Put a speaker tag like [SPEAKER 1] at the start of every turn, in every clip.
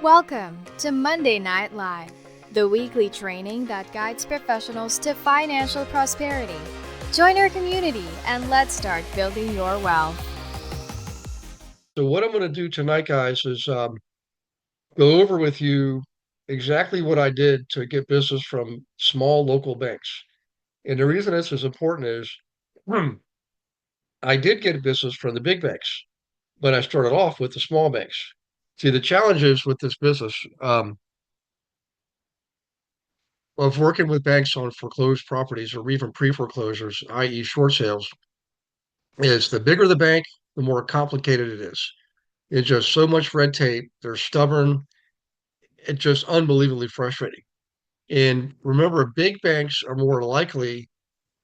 [SPEAKER 1] Welcome to Monday Night Live, the weekly training that guides professionals to financial prosperity. Join our community and let's start building your wealth.
[SPEAKER 2] So what I'm going to do tonight, guys, is go over with you exactly what I did to get business from small local banks. And the reason this is important is I did get business from the big banks, but I started off with the small banks. See, the challenges with this business of working with banks on foreclosed properties or even pre-foreclosures, i.e. short sales, is the bigger the bank, the more complicated it is. It's just so much red tape. They're stubborn. It's just unbelievably frustrating. And remember, big banks are more likely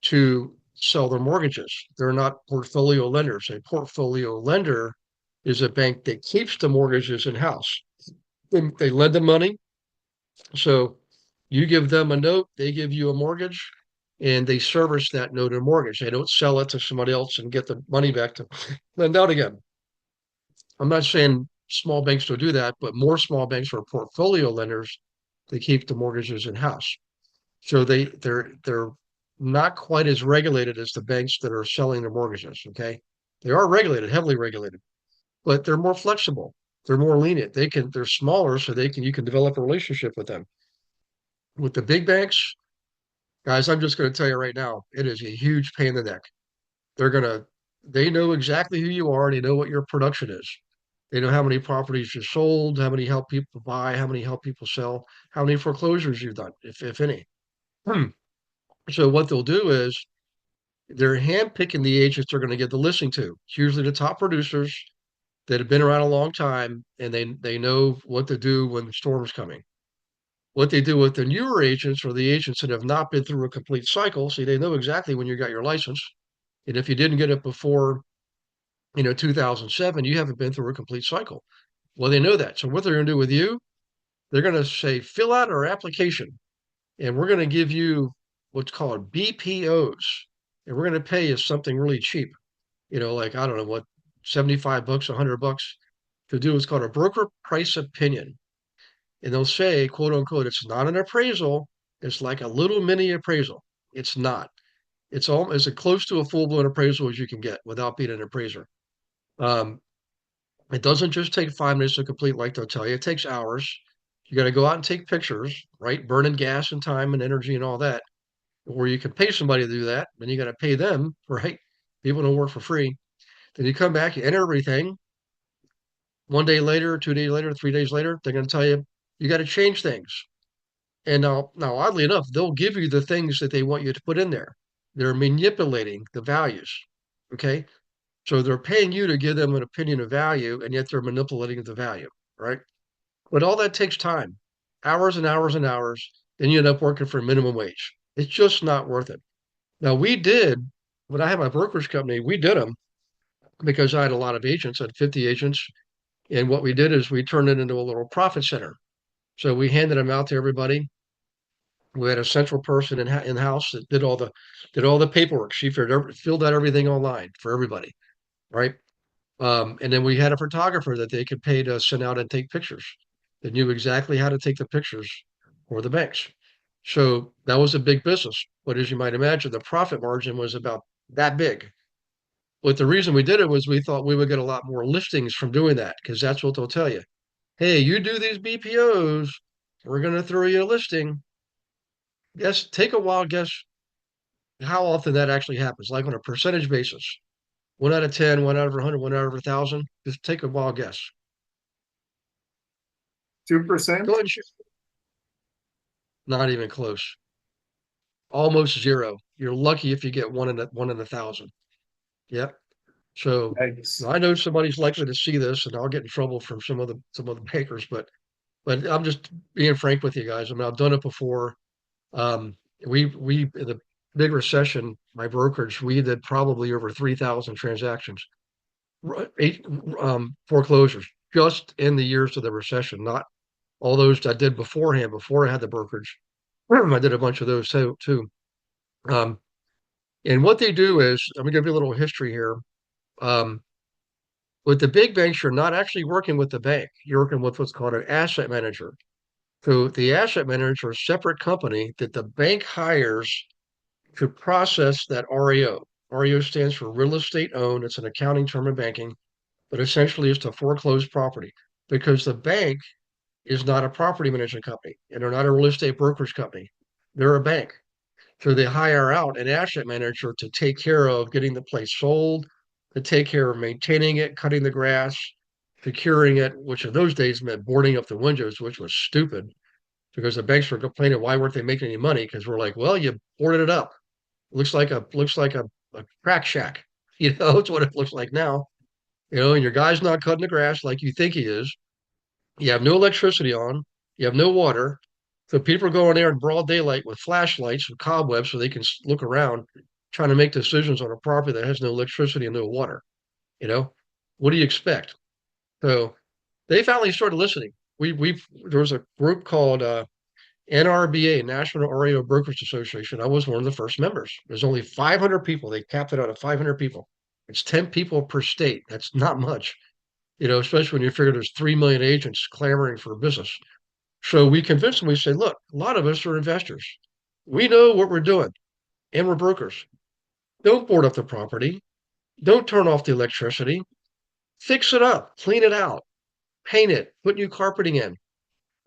[SPEAKER 2] to sell their mortgages. They're not portfolio lenders. A portfolio lender is a bank that keeps the mortgages in house. They lend the money. So you give them a note, they give you a mortgage, and they service that note and mortgage. They don't sell it to somebody else and get the money back to lend out again. I'm not saying small banks don't do that, but more small banks are portfolio lenders. They keep the mortgages in house. So they're not quite as regulated as the banks that are selling their mortgages. Okay, they are regulated, heavily regulated, but they're more flexible. They're more lenient. They're smaller, so you can develop a relationship with them. With the big banks, guys, I'm just going to tell you right now, it is a huge pain in the neck. They're gonna they know exactly who you are. They know what your production is. They know how many properties you sold, how many help people buy, how many help people sell, how many foreclosures you've done, if any. So what they'll do is they're handpicking the agents they're going to give the listing to. It's usually the top producers that have been around a long time and they know what to do when the storm's coming. What they do with the newer agents or the agents that have not been through a complete cycle, see, they know exactly when you got your license. And if you didn't get it before, 2007, you haven't been through a complete cycle. Well, they know that. So what they're going to do with you, they're going to say, fill out our application and we're going to give you what's called BPOs. And we're going to pay you something really cheap. Like I don't know what, 75 bucks, 100 bucks to do what's called a broker price opinion. And they'll say, quote unquote, it's not an appraisal. It's like a little mini appraisal. It's not. It's all as close to a full blown appraisal as you can get without being an appraiser. Um, it doesn't just take 5 minutes to complete, like they'll tell you. It takes hours. You got to go out and take pictures, right? Burning gas and time and energy and all that. Or you can pay somebody to do that. Then you got to pay them, right? People don't work for free. Then you come back, you enter everything. 1 day later, 2 days later, 3 days later, they're going to tell you you got to change things. And now, oddly enough, they'll give you the things that they want you to put in there. They're manipulating the values. Okay. So they're paying you to give them an opinion of value, and yet they're manipulating the value, right? But all that takes time, hours and hours and hours. Then you end up working for minimum wage. It's just not worth it. Now, when I had my brokerage company, we did them because I had a lot of agents, I had 50 agents. And what we did is we turned it into a little profit center. So we handed them out to everybody. We had a central person in house that did all the paperwork. She filled out everything online for everybody, right? And then we had a photographer that they could pay to send out and take pictures. That knew exactly how to take the pictures for the banks. So that was a big business. But as you might imagine, the profit margin was about that big. But the reason we did it was we thought we would get a lot more listings from doing that because that's what they'll tell you. Hey, you do these BPOs, we're going to throw you a listing. Guess, take a wild guess how often that actually happens, like on a percentage basis. 1 out of 10, 1 out of 100, 1 out of 1,000. Just take a wild guess.
[SPEAKER 3] 2%?
[SPEAKER 2] Go ahead and shoot. Not even close. Almost zero. You're lucky if you get one in a thousand. Yep. So
[SPEAKER 3] Yikes.
[SPEAKER 2] I know somebody's likely to see this, and I'll get in trouble from some of the bankers, but I'm just being frank with you guys. I mean, I've done it before. Um, we in the big recession, my brokerage, we did probably over 3,000 transactions, eight foreclosures just in the years of the recession, not all those I did beforehand before I had the brokerage. I did a bunch of those too. Um, and what they do is, I'm gonna give you a little history here. Um, With the big banks, you're not actually working with the bank. You're working with what's called an asset manager. So the asset manager is a separate company that the bank hires to process that REO. REO stands for real estate owned. It's an accounting term in banking, but essentially it's to foreclose property because the bank is not a property management company and they're not a real estate brokerage company. They're a bank. So they hire out an asset manager to take care of getting the place sold, to take care of maintaining it, cutting the grass, securing it, which in those days meant boarding up the windows, which was stupid because the banks were complaining why weren't they making any money? Because we're like, well, you boarded it up. Looks like a crack shack. You know, it's what it looks like now. You know, and your guy's not cutting the grass like you think he is. You have no electricity on. You have no water. So people are going there in broad daylight with flashlights and cobwebs so they can look around, trying to make decisions on a property that has no electricity and no water. You know, what do you expect? So they finally started listening. We there was a group called NRBA, National REO Brokers Association. I was one of the first members. There's only 500 people. They capped it out at 500 people. It's 10 people per state. That's not much, you know, especially when you figure there's 3 million agents clamoring for business. So we convinced them, we said, look, a lot of us are investors. We know what we're doing, and we're brokers. Don't board up the property. Don't turn off the electricity. Fix it up, clean it out, paint it, put new carpeting in,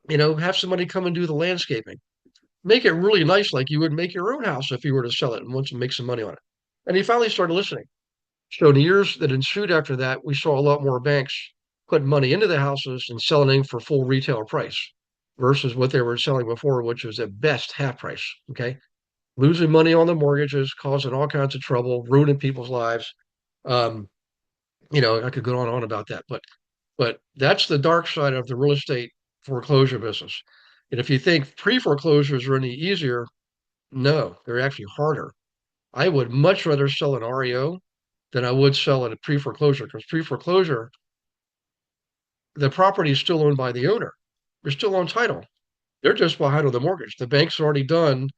[SPEAKER 2] you know, have somebody come and do the landscaping. Make it really nice like you would make your own house if you were to sell it and want to make some money on it. And he finally started listening. So in the years that ensued after that, we saw a lot more banks put money into the houses and selling for full retail price versus what they were selling before, which was at best half price. Okay. Losing money on the mortgages, causing all kinds of trouble, ruining people's lives. Um, you know, I could go on and on about that, but that's the dark side of the real estate foreclosure business. And if you think pre-foreclosures are any easier, no, they're actually harder. I would much rather sell an REO than I would sell at a pre-foreclosure because pre-foreclosure, the property is still owned by the owner. They're still on title. They're just behind on the mortgage. The bank's already done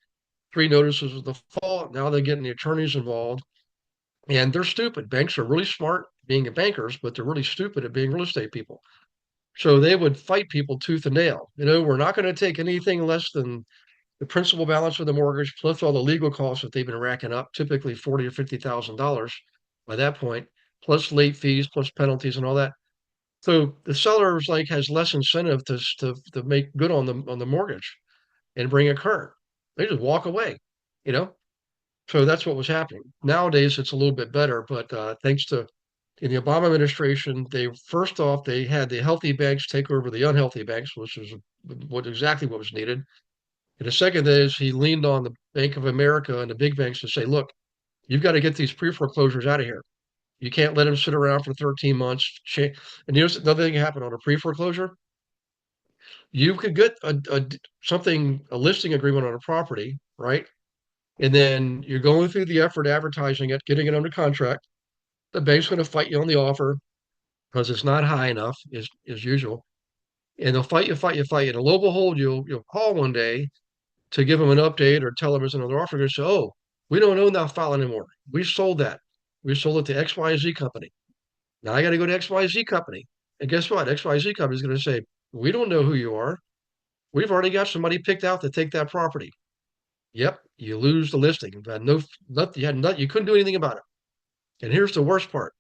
[SPEAKER 2] three notices of default. Now they're getting the attorneys involved, and they're stupid. Banks are really smart being bankers, but they're really stupid at being real estate people. So they would fight people tooth and nail. You know, we're not going to take anything less than the principal balance of the mortgage plus all the legal costs that they've been racking up, typically 40 or $50,000 by that point, plus late fees, plus penalties and all that. So the seller's like has less incentive to make good on the mortgage and bring it current. They just walk away, you know. So that's what was happening. Nowadays it's a little bit better, but thanks to in the Obama administration, they first off they had the healthy banks take over the unhealthy banks, which was exactly what was needed. And the second is he leaned on the Bank of America and the big banks to say, look, you've got to get these pre-foreclosures out of here. You can't let them sit around for 13 months. And here's another thing that happened on a pre-foreclosure. You could get a listing agreement on a property, right? And then you're going through the effort advertising it, getting it under contract. The bank's going to fight you on the offer because it's not high enough as usual. And they'll fight you, fight you, fight you. And lo and behold, you'll call one day to give them an update or tell them there's another offer. They're going to say, oh, we don't own that file anymore. We sold that. We sold it to XYZ company. Now I got to go to XYZ company. And guess what? XYZ company is going to say, we don't know who you are. We've already got somebody picked out to take that property. Yep, you lose the listing. You had you couldn't do anything about it. And here's the worst part.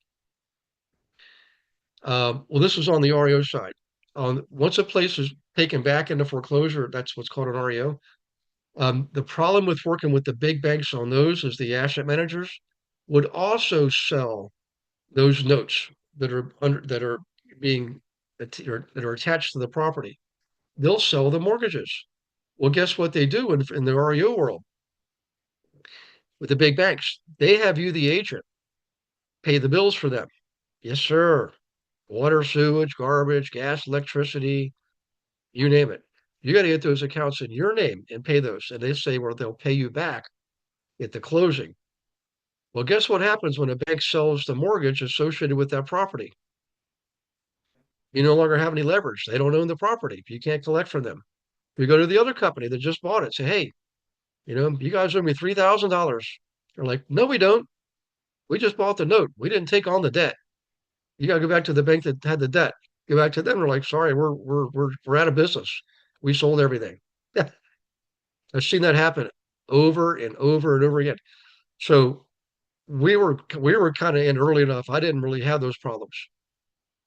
[SPEAKER 2] Well, this is on the REO side. Once a place is taken back into foreclosure, that's what's called an REO. The problem with working with the big banks on those is the asset managers would also sell those notes that are being that are attached to the property. They'll sell the mortgages. Well, guess what they do in the REO world with the big banks? They have you, the agent, pay the bills for them. Yes, sir. Water, sewage, garbage, gas, electricity, you name it. You got to get those accounts in your name and pay those. And they say, well, they'll pay you back at the closing. Well, guess what happens when a bank sells the mortgage associated with that property? You no longer have any leverage. They don't own the property. You can't collect from them. You go to the other company that just bought it, say, hey, you know, you guys owe me $3,000. They're like, no, we don't. We just bought the note. We didn't take on the debt. You got to go back to the bank that had the debt. Go back to them. We're like, sorry, we're out of business. We sold everything. Yeah, I've seen that happen over and over and over again. So we were kind of in early enough. I didn't really have those problems.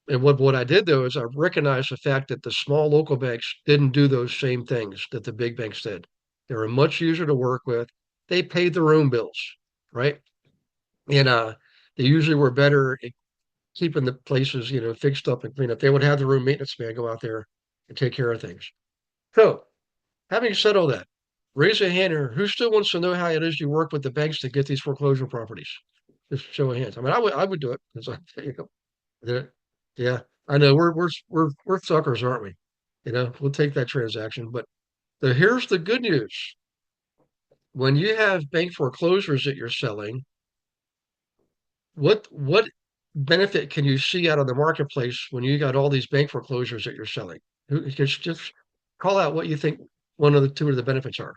[SPEAKER 2] And what I did though is I recognized the fact that the small local banks didn't do those same things that the big banks did. They were much easier to work with. They paid their own bills, right? And they usually were better at keeping the places, fixed up and clean up. They would have their own maintenance man go out there and take care of things. So, having said all that, raise a hand here. Who still wants to know how it is you work with the banks to get these foreclosure properties? Just show of hands. I mean, I would do it. It's like, there you go. Yeah, yeah. I know we're suckers, aren't we? We'll take that transaction. But here's the good news. When you have bank foreclosures that you're selling, what benefit can you see out of the marketplace when you got all these bank foreclosures that you're selling? Just call out what you think one of the two of the benefits are.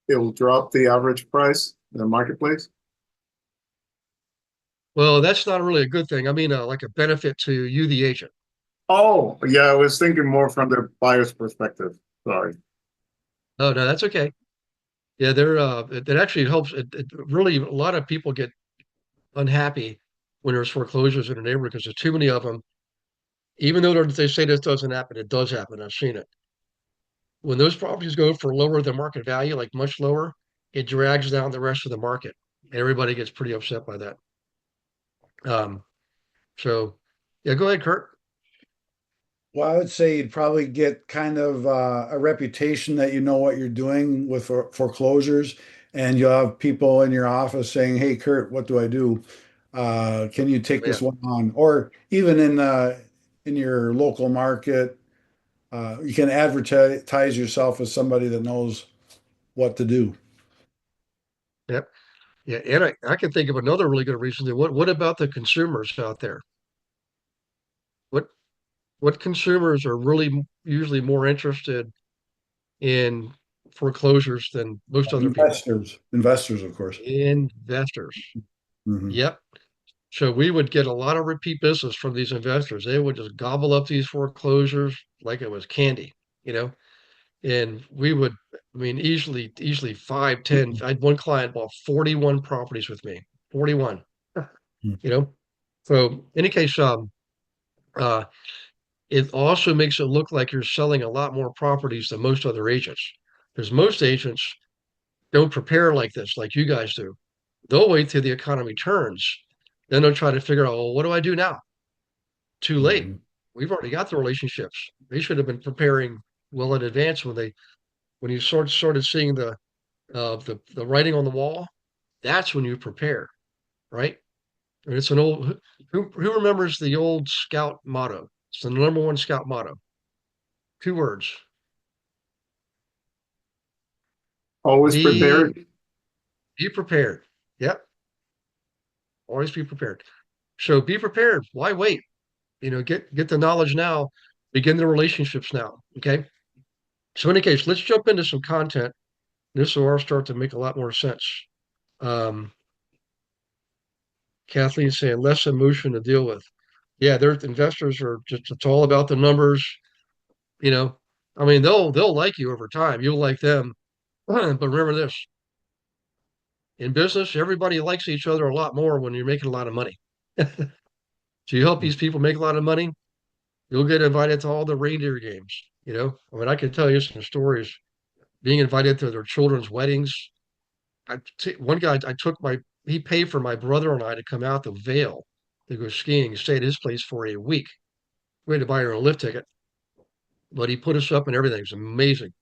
[SPEAKER 3] It will drop the average price in the marketplace.
[SPEAKER 2] Well, that's not really a good thing. I mean, like a benefit to you, the agent.
[SPEAKER 3] Oh, yeah, I was thinking more from the buyer's perspective. Sorry.
[SPEAKER 2] Oh, no, that's okay. Yeah, it actually helps. It really, a lot of people get unhappy when there's foreclosures in a neighborhood because there's too many of them. Even though they say this doesn't happen, it does happen. I've seen it. When those properties go for lower than market value, like much lower, it drags down the rest of the market. Everybody gets pretty upset by that. Um, so yeah, go ahead, Kurt.
[SPEAKER 4] Well, I would say you'd probably get kind of a reputation that you know what you're doing with foreclosures, and you'll have people in your office saying, "Hey, Kurt, what do I do? Can you take
[SPEAKER 2] Yeah,
[SPEAKER 4] this one on?" Or even in your local market, you can advertise yourself as somebody that knows what to do.
[SPEAKER 2] yep, yeah. And I can think of another really good reason. What about the consumers out there? What what consumers are really usually more interested in foreclosures than most other people?
[SPEAKER 4] Investors, of course.
[SPEAKER 2] Investors.
[SPEAKER 4] Hmm.
[SPEAKER 2] Yep. So we would get a lot of repeat business from these investors. They would just gobble up these foreclosures like it was candy, you know. And we would, I mean, easily 5, 10. I had one client bought 41 properties with me, 41, you know. So in any case, uh, it also makes it look like you're selling a lot more properties than most other agents. Because most agents don't prepare like this, like you guys do. They'll wait till the economy turns. Then they'll try to figure out, well, what do I do now? Too late.
[SPEAKER 4] Hmm.
[SPEAKER 2] We've already got the relationships. They should have been preparing well in advance when you started seeing the writing on the wall. That's when you prepare, right? And it's an old who remembers the old scout motto? It's the number one scout motto. Two words.
[SPEAKER 3] Always
[SPEAKER 2] Be
[SPEAKER 3] prepared.
[SPEAKER 2] be prepared. Yep. Always be prepared. So be prepared. Why wait? Get the knowledge now, begin the relationships now. Okay. So in any case, let's jump into some content. This will all start to make a lot more sense. Um, Kathleen's saying less emotion to deal with. Yeah, their investors are just it's all about the numbers, you know. I mean, they'll like you over time. You'll like them. But remember this, in business, everybody likes each other a lot more when you're making a lot of money. So you help these people make a lot of money, you'll get invited to all the reindeer games, you know. I mean, I can tell you some stories being invited to their children's weddings. One guy I took my he paid for my brother and I to come out to Vail to go skiing, stay at his place for a week. We had to buy our own lift ticket, but he put us up and everything. It was amazing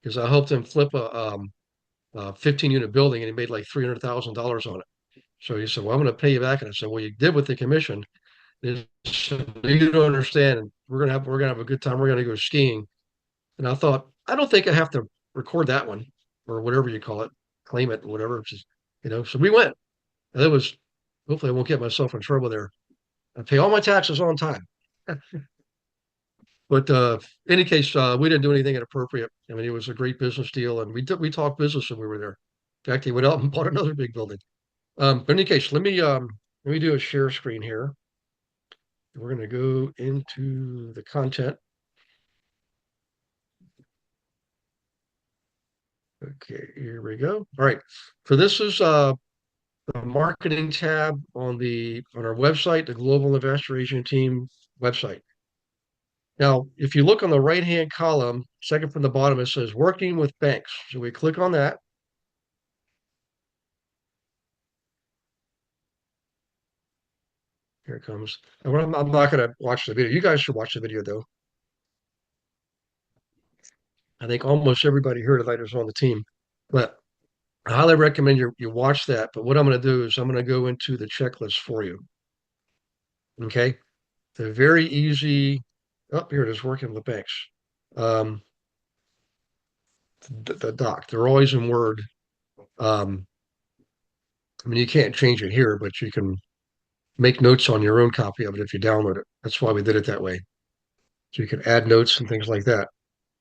[SPEAKER 2] because I helped him flip a 15 unit building and he made like $300,000 on it. So he said, "Well, I'm going to pay you back." And I said, "Well, you did with the commission. Is you don't understand. And we're gonna have a good time. We're gonna go skiing." And I thought, I don't think I have to record that one or whatever you call it, claim it, whatever. So we went. And it was hopefully I won't get myself in trouble there. I pay all my taxes on time. But in any case, we didn't do anything inappropriate. I mean, it was a great business deal, and we talked business when we were there. In fact, he went out and bought another big building. But in any case, let me do a share screen here. We're going to go into the content. Okay, here we go. All right. So this is the marketing tab on our website, the Global Investor Agent Team website. Now, if you look on the right-hand column, second from the bottom, it says working with banks. So we click on that. Here it comes. And I'm not going to watch the video. You guys should watch the video, though. I think almost everybody here tonight is on the team. But I highly recommend you watch that. But what I'm going to do is I'm going to go into the checklist for you. Okay. The very easy. Oh, here it is, working with banks. Um, the doc. They're always in Word. Um, I mean, you can't change it here, but you can make notes on your own copy of it if you download it. That's why we did it that way. So you can add notes and things like that.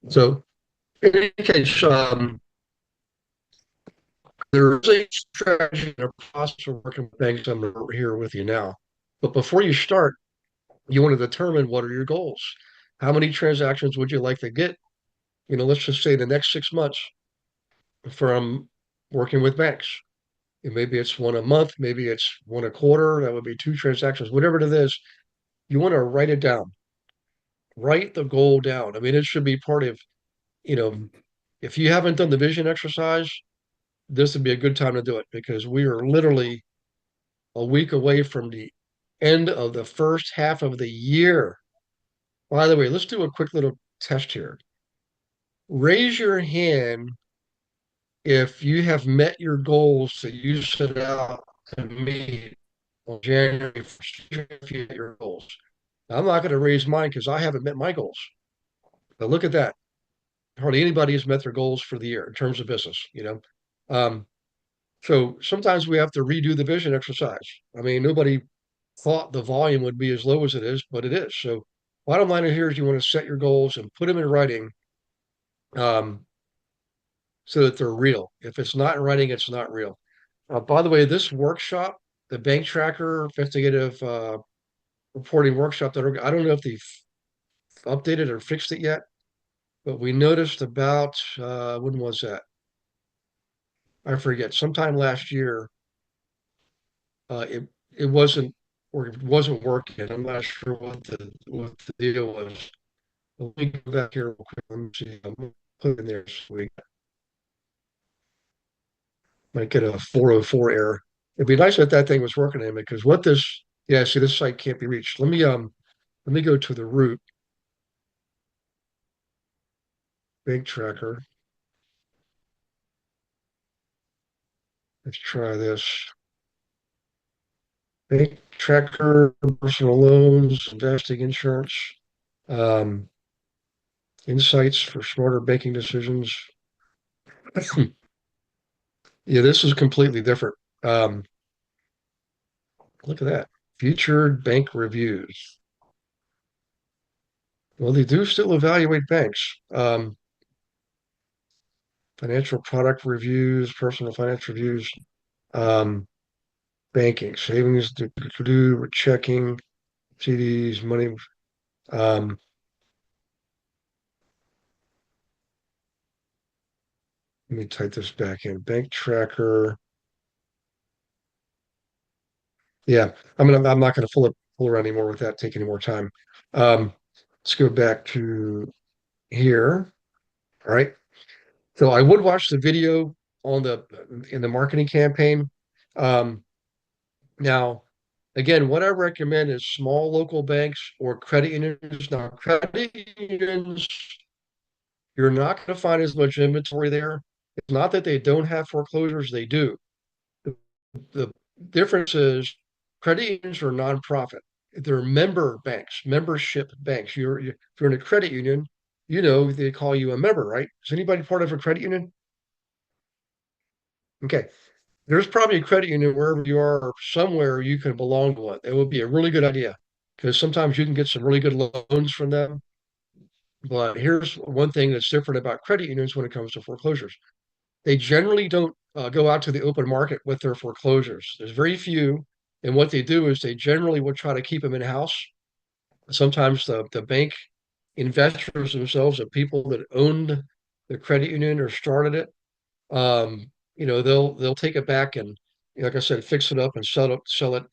[SPEAKER 2] So in any case, there's a strategy and a process of working with banks. I'm here with you now. But before you start, you want to determine what are your goals. How many transactions would you like to get? Let's just say the next 6 months from working with banks. And maybe it's one a month, maybe it's one a quarter. That would be 2 transactions, whatever it is. You want to write it down. Write the goal down. I mean, it should be part of, you know, if you haven't done the vision exercise, this would be a good time to do it because we are literally a week away from the end of the first half of the year. By the way, let's do a quick little test here. Raise your hand if you have met your goals that you set out to meet on January 1st, if you met your goals. Now, I'm not going to raise mine because I haven't met my goals. But look at that. Hardly anybody has met their goals for the year in terms of business. Um, so sometimes we have to redo the vision exercise. I mean, nobody thought the volume would be as low as it is, but it is. So bottom line here is you want to set your goals and put them in writing um, so that they're real. If it's not in writing, it's not real. By the way, this workshop, the bank tracker investigative reporting workshop, I don't know if they've updated or fixed it yet, but we noticed about when was that? I forget. Sometime last year, it wasn't or it wasn't working. I'm not sure what the deal was. Let me go back here real quick. Let me see. I'm gonna put it in there so we might get a 404 error. It'd be nice if that thing was working in because yeah, see this site can't be reached. Let me go to the root bank tracker. Let's try this. Bank tracker, personal loans, investing, insurance, um, insights for smarter banking decisions. Yeah, this is completely different. Um, Look at that. Featured bank reviews. Well, they do still evaluate banks. Financial product reviews, personal finance reviews, um, banking, savings to do, checking, CDs, money. Um, Let me type this back in. Bank tracker. Yeah, I'm not going to pull around anymore with that. Take any more time. Um, let's go back to here. All right. So I would watch the video in the marketing campaign. Um, Now, again, what I recommend is small local banks or credit unions. Now, credit unions, you're not going to find as much inventory there. It's not that they don't have foreclosures, they do. The difference is credit unions are nonprofit. They're member banks, membership banks. If you're in a credit union, they call you a member, right? Is anybody part of a credit union? Okay. There's probably a credit union wherever you are, or somewhere you can belong to one. It would be a really good idea because sometimes you can get some really good loans from them. But here's one thing that's different about credit unions when it comes to foreclosures. They generally don't go out to the open market with their foreclosures. There's very few. And what they do is they generally will try to keep them in house. Sometimes the bank investors themselves, the people that owned the credit union or started it, they'll take it back and, like I said, fix it up and sell it,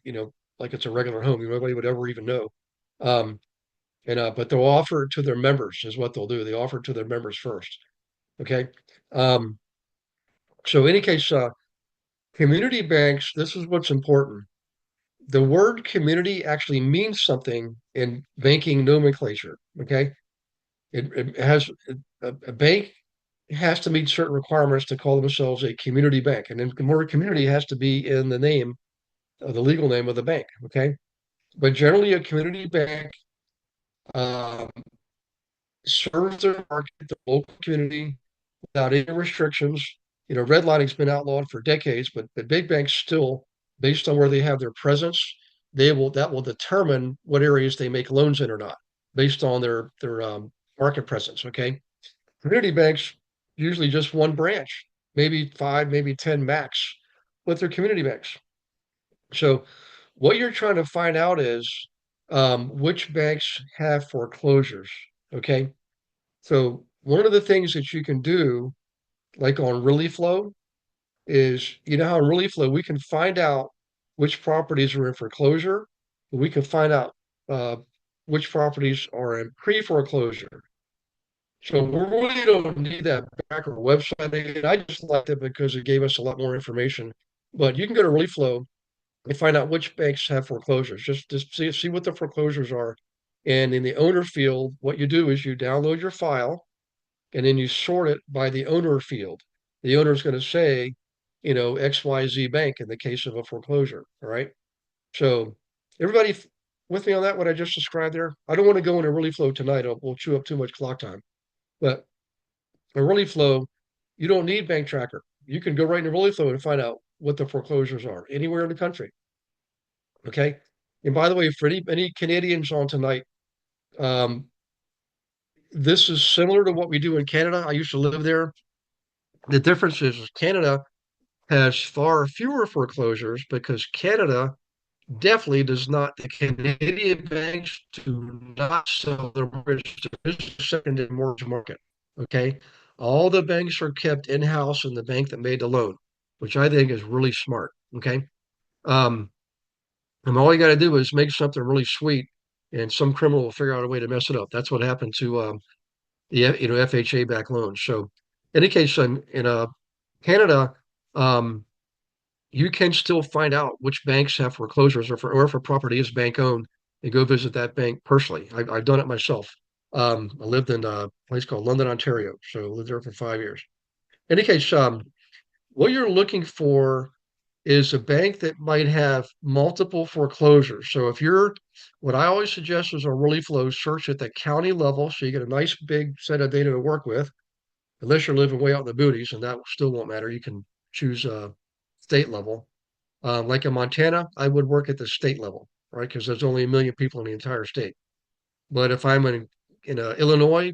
[SPEAKER 2] like it's a regular home. Nobody would ever even know. Um, but they'll offer it to their members is what they'll do. They offer it to their members first. Okay. Um, so in any case, community banks, this is what's important. The word community actually means something in banking nomenclature. Okay. It has a bank has to meet certain requirements to call themselves a community bank. And then the word community has to be in the name of the legal name of the bank. Okay. But generally, a community bank um, serves their market, the local community, without any restrictions. Redlining's been outlawed for decades, but big banks still, based on where they have their presence, that will determine what areas they make loans in or not, based on their market presence. Okay. Community banks, usually just one branch, maybe 5, maybe 10 max, but they're community banks. So what you're trying to find out is which banks have foreclosures. Okay. So one of the things that you can do, like on ReallyFlow, is how on ReallyFlow we can find out which properties are in foreclosure. We can find out uh, which properties are in pre-foreclosure. So we really don't need that back or website. I just liked it because it gave us a lot more information. But you can go to ReallyFlow and find out which banks have foreclosures. Just see what the foreclosures are. And in the owner field, what you do is you download your file and then you sort it by the owner field. The owner is going to say, XYZ Bank in the case of a foreclosure. All right. So everybody with me on that, what I just described there? I don't want to go into ReallyFlow tonight. We'll chew up too much clock time. But a ReallyFlow, you don't need Bank Tracker. You can go right into ReallyFlow and find out what the foreclosures are anywhere in the country. Okay. And by the way, for any Canadians on tonight, um, this is similar to what we do in Canada. I used to live there. The difference is Canada has far fewer foreclosures because Canada definitely does not, the Canadian banks do not sell their mortgage to the secondary mortgage market. Okay. All the banks are kept in-house in the bank that made the loan, which I think is really smart. Okay. Um, and all you got to do is make something really sweet, and some criminal will figure out a way to mess it up. That's what happened to the FHA back loans. So, in any case, in Canada, um, you can still find out which banks have foreclosures, or if a property is bank owned, and go visit that bank personally. I've done it myself. I lived in a place called London, Ontario, so I lived there for 5 years. In any case, what you're looking for is a bank that might have multiple foreclosures. So what I always suggest is a ReallyFlow search at the county level, so you get a nice big set of data to work with. Unless you're living way out in the booties, and that still won't matter. You can choose state level. Like in Montana, I would work at the state level, right? Because there's only 1 million people in the entire state. But if I'm in Illinois,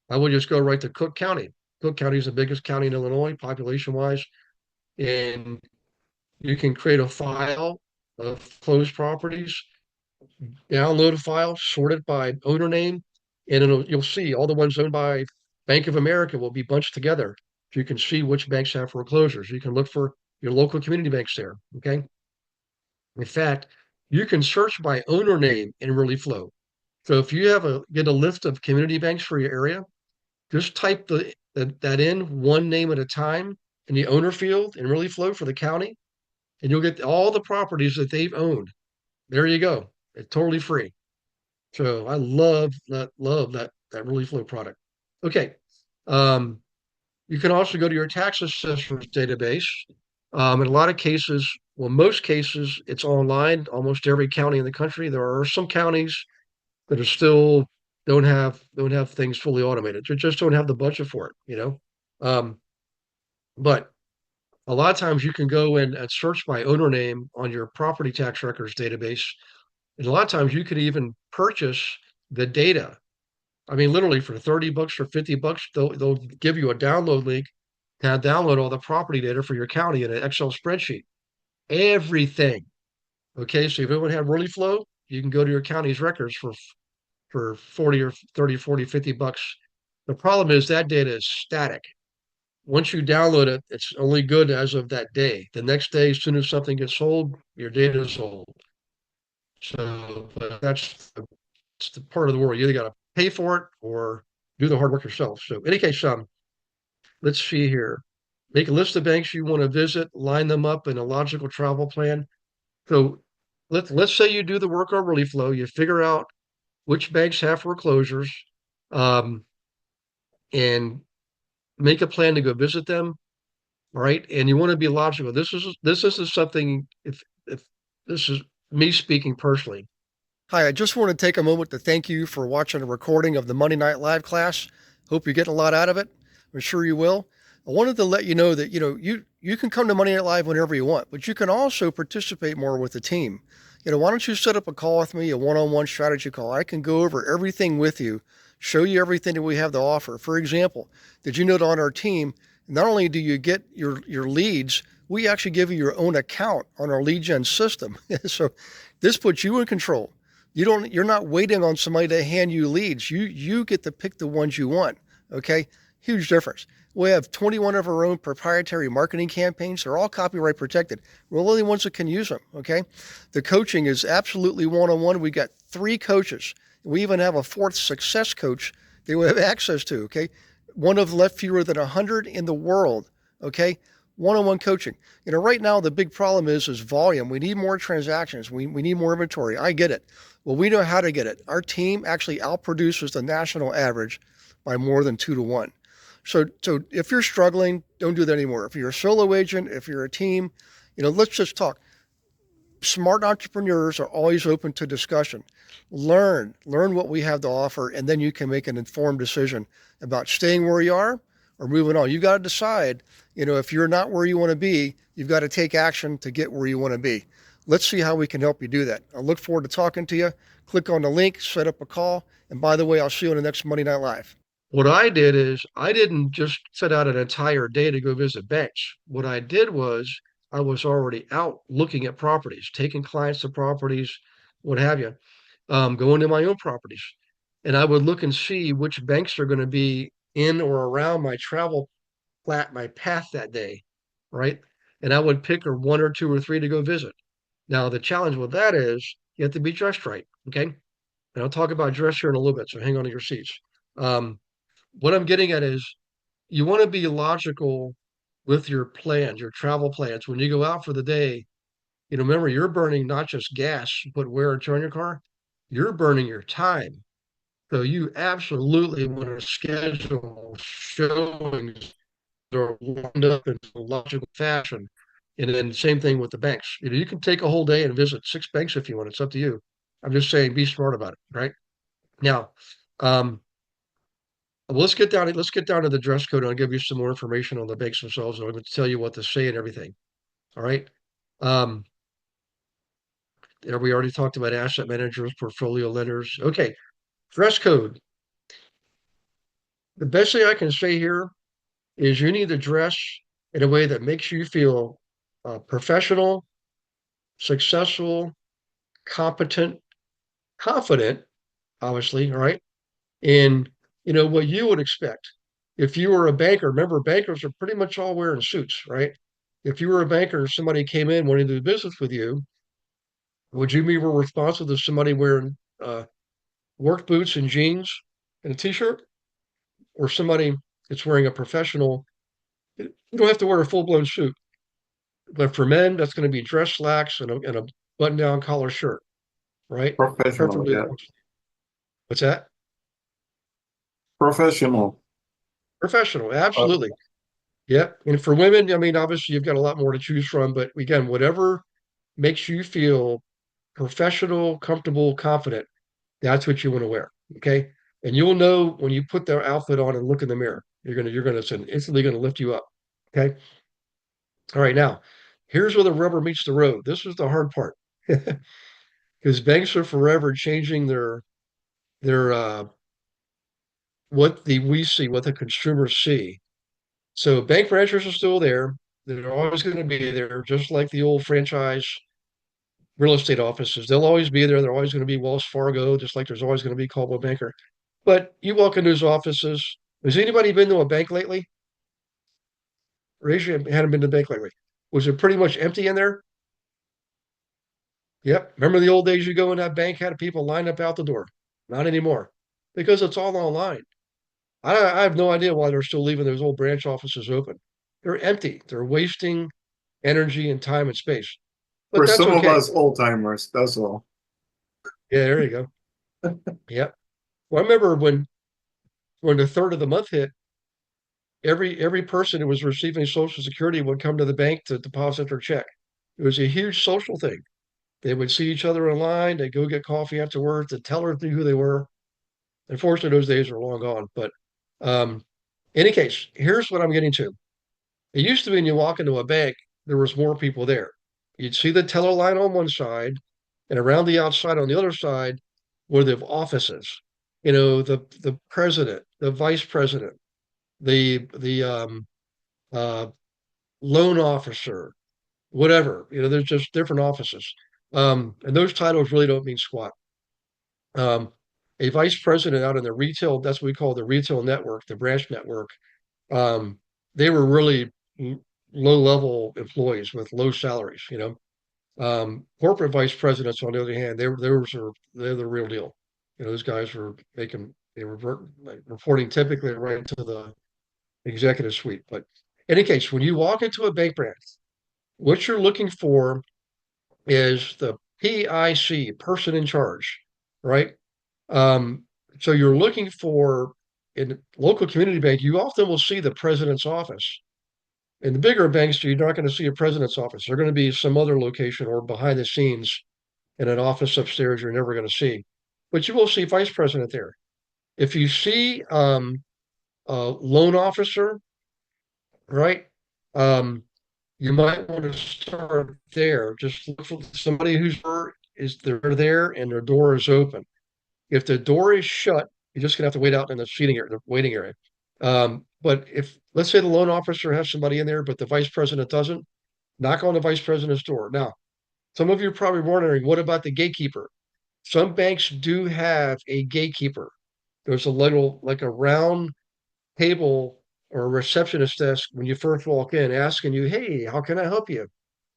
[SPEAKER 2] I would just go right to Cook County. Cook County is the biggest county in Illinois, population wise, and you can create a file of closed properties, download a file, sort it by owner name, and you'll see all the ones owned by Bank of America will be bunched together. So you can see which banks have foreclosures. You can look for your local community banks there. Okay. In fact, you can search by owner name in ReallyFlow. So if you get a list of community banks for your area, just type that in one name at a time in the owner field in ReallyFlow for the county, and you'll get all the properties that they've owned. There you go. It's totally free. So I love that ReallyFlow product. Okay. Um, you can also go to your tax assessor's database. In a lot of cases, well, most cases, it's online. Almost every county in the country. There are some counties that are still don't have things fully automated. They just don't have the budget for it. Um, but a lot of times you can go in and search by owner name on your property tax records database. And a lot of times you could even purchase the data. I mean, literally for $30 or $50, they'll give you a download link to download all the property data for your county in an Excel spreadsheet. Everything. Okay, so if you don't have ReallyFlow, you can go to your county's records for for 40 or 30, 40, $50. The problem is that data is static. Once you download it, it's only good as of that day. The next day, as soon as something gets sold, your data is sold. So, but it's the part of the world. You either got to pay for it or do the hard work yourself. So, in any case, let's see here. Make a list of banks you want to visit, line them up in a logical travel plan. So, let's say you do the work on Relief Flow. You figure out which banks have foreclosures, um, and make a plan to go visit them. All right, and you want to be logical. This is something. If this is me speaking personally. Hi, I just want to take a moment to thank you for watching a recording of the Monday Night Live class. Hope you're getting a lot out of it. I'm sure you will. I wanted to let you know that you can come to Monday Night Live whenever you want, but you can also participate more with the team. Why don't you set up a call with me, a one-on-one strategy call? I can go over everything with you, show you everything that we have to offer. For example, did you know that on our team, not only do you get your leads, we actually give you your own account on our lead gen system. So this puts you in control. You're not waiting on somebody to hand you leads. You get to pick the ones you want. Okay. Huge difference. We have 21 of our own proprietary marketing campaigns. They're all copyright protected. We're the only ones that can use them. Okay. The coaching is absolutely one-on-one. We got 3 coaches. We even have a 4th success coach that we have access to. Okay. One of left fewer than 100 in the world. Okay. One-on-one coaching. Right now the big problem is volume. We need more transactions. We need more inventory. I get it. Well, we know how to get it. Our team actually outproduces the national average by more than 2 to 1. So if you're struggling, don't do that anymore. If you're a solo agent, if you're a team, let's just talk. Smart entrepreneurs are always open to discussion. Learn what we have to offer, and then you can make an informed decision about staying where you are or moving on. You got to decide, if you're not where you want to be, you've got to take action to get where you want to be. Let's see how we can help you do that. I look forward to talking to you. Click on the link, set up a call. And by the way, I'll see you on the next Monday Night Live. What I did is I didn't just set out an entire day to go visit banks. What I did was I was already out looking at properties, taking clients to properties, what have you, going to my own properties. And I would look and see which banks are going to be in or around my my path that day, right? And I would pick 1 or 2 or 3 to go visit. Now, the challenge with that is you have to be dressed right, okay? And I'll talk about dress here in a little bit, so hang on to your seats. What I'm getting at is you want to be logical with your plans, your travel plans. When you go out for the day, remember you're burning not just gas, but wear and tear on your car. You're burning your time. So you absolutely want to schedule showings that are lined up in a logical fashion. And then same thing with the banks. You can take a whole day and visit 6 banks if you want. It's up to you. I'm just saying, be smart about it, right? Now, well, let's get down to the dress code. And I'll give you some more information on the banks themselves. And I'm going to tell you what to say and everything. All right. There we already talked about asset managers, portfolio lenders. Okay. Dress code. The best thing I can say here is you need to dress in a way that makes you feel professional, successful, competent, confident, obviously, all right? And what you would expect. If you were a banker, remember bankers are pretty much all wearing suits, right? If you were a banker, somebody came in wanting to do business with you, would you be more responsive to somebody wearing work boots and jeans and a t-shirt, or somebody that's wearing a professional? You don't have to wear a full-blown suit, but for men, that's going to be dress slacks and a button-down collar shirt, right?
[SPEAKER 3] Professional,
[SPEAKER 2] Preferably,
[SPEAKER 3] yeah.
[SPEAKER 2] what's that?
[SPEAKER 3] Professional.
[SPEAKER 2] Professional, absolutely. Yep. And for women, I mean, obviously you've got a lot more to choose from, but again, whatever makes you feel professional, comfortable, confident, that's what you want to wear. Okay. And you'll know when you put their outfit on and look in the mirror, it's instantly going to lift you up. Okay. All right. Now, here's where the rubber meets the road. This is the hard part because banks are forever changing their we see, what the consumers see. So bank branches are still there. They're always going to be there, just like the old franchise real estate offices. They'll always be there. They're always going to be Wells Fargo, just like there's always going to be Coldwell Banker. But you walk into those offices. Has anybody been to a bank lately? Raise your hand. Hadn't been to the bank lately. Was it pretty much empty in there? Yep. Remember the old days you go in that bank, had people lined up out the door. Not anymore because it's all online. I have no idea why they're still leaving those old branch offices open. They're empty. They're wasting energy and time and space. But
[SPEAKER 3] For
[SPEAKER 2] that's
[SPEAKER 3] some of
[SPEAKER 2] okay.
[SPEAKER 3] us old timers, that's all.
[SPEAKER 2] Yeah, there you go. Yep. Well, I remember when the third of the month hit, every person who was receiving Social Security would come to the bank to deposit their check. It was a huge social thing. They would see each other in line. They'd go get coffee afterwards. The tellers knew who they were. Unfortunately, those days are long gone. But um, any case, here's what I'm getting to. It used to be when you walk into a bank, there was more people there. You'd see the teller line on one side, and around the outside on the other side were the offices. You know, the president, the vice president, the uh, loan officer, whatever. You know, there's just different offices, and those titles really don't mean squat. Um, a vice president out in the retail, that's what we call the retail network, the branch network. Um, they were really low level employees with low salaries. You know, corporate vice presidents, on the other hand, they're the real deal. You know, those guys were making they were like, reporting typically right to the executive suite. But in any case, when you walk into a bank branch, what you're looking for is the PIC, person in charge, right? Um, so you're looking for in local community bank, you often will see the president's office. In the bigger banks, you're not going to see a president's office. They're going to be some other location or behind the scenes in an office upstairs you're never going to see. But you will see vice president there. If you see a loan officer, right? Um, you might want to start there. Just look for somebody who's is they're there and their door is open. If the door is shut, you're just gonna have to wait out in the seating area, the waiting area. But if let's say the loan officer has somebody in there, but the vice president doesn't, knock on the vice president's door. Now, some of you are probably wondering, what about the gatekeeper? Some banks do have a gatekeeper. There's a little, like a round table or a receptionist desk when you first walk in, asking you, "Hey, how can I help you?"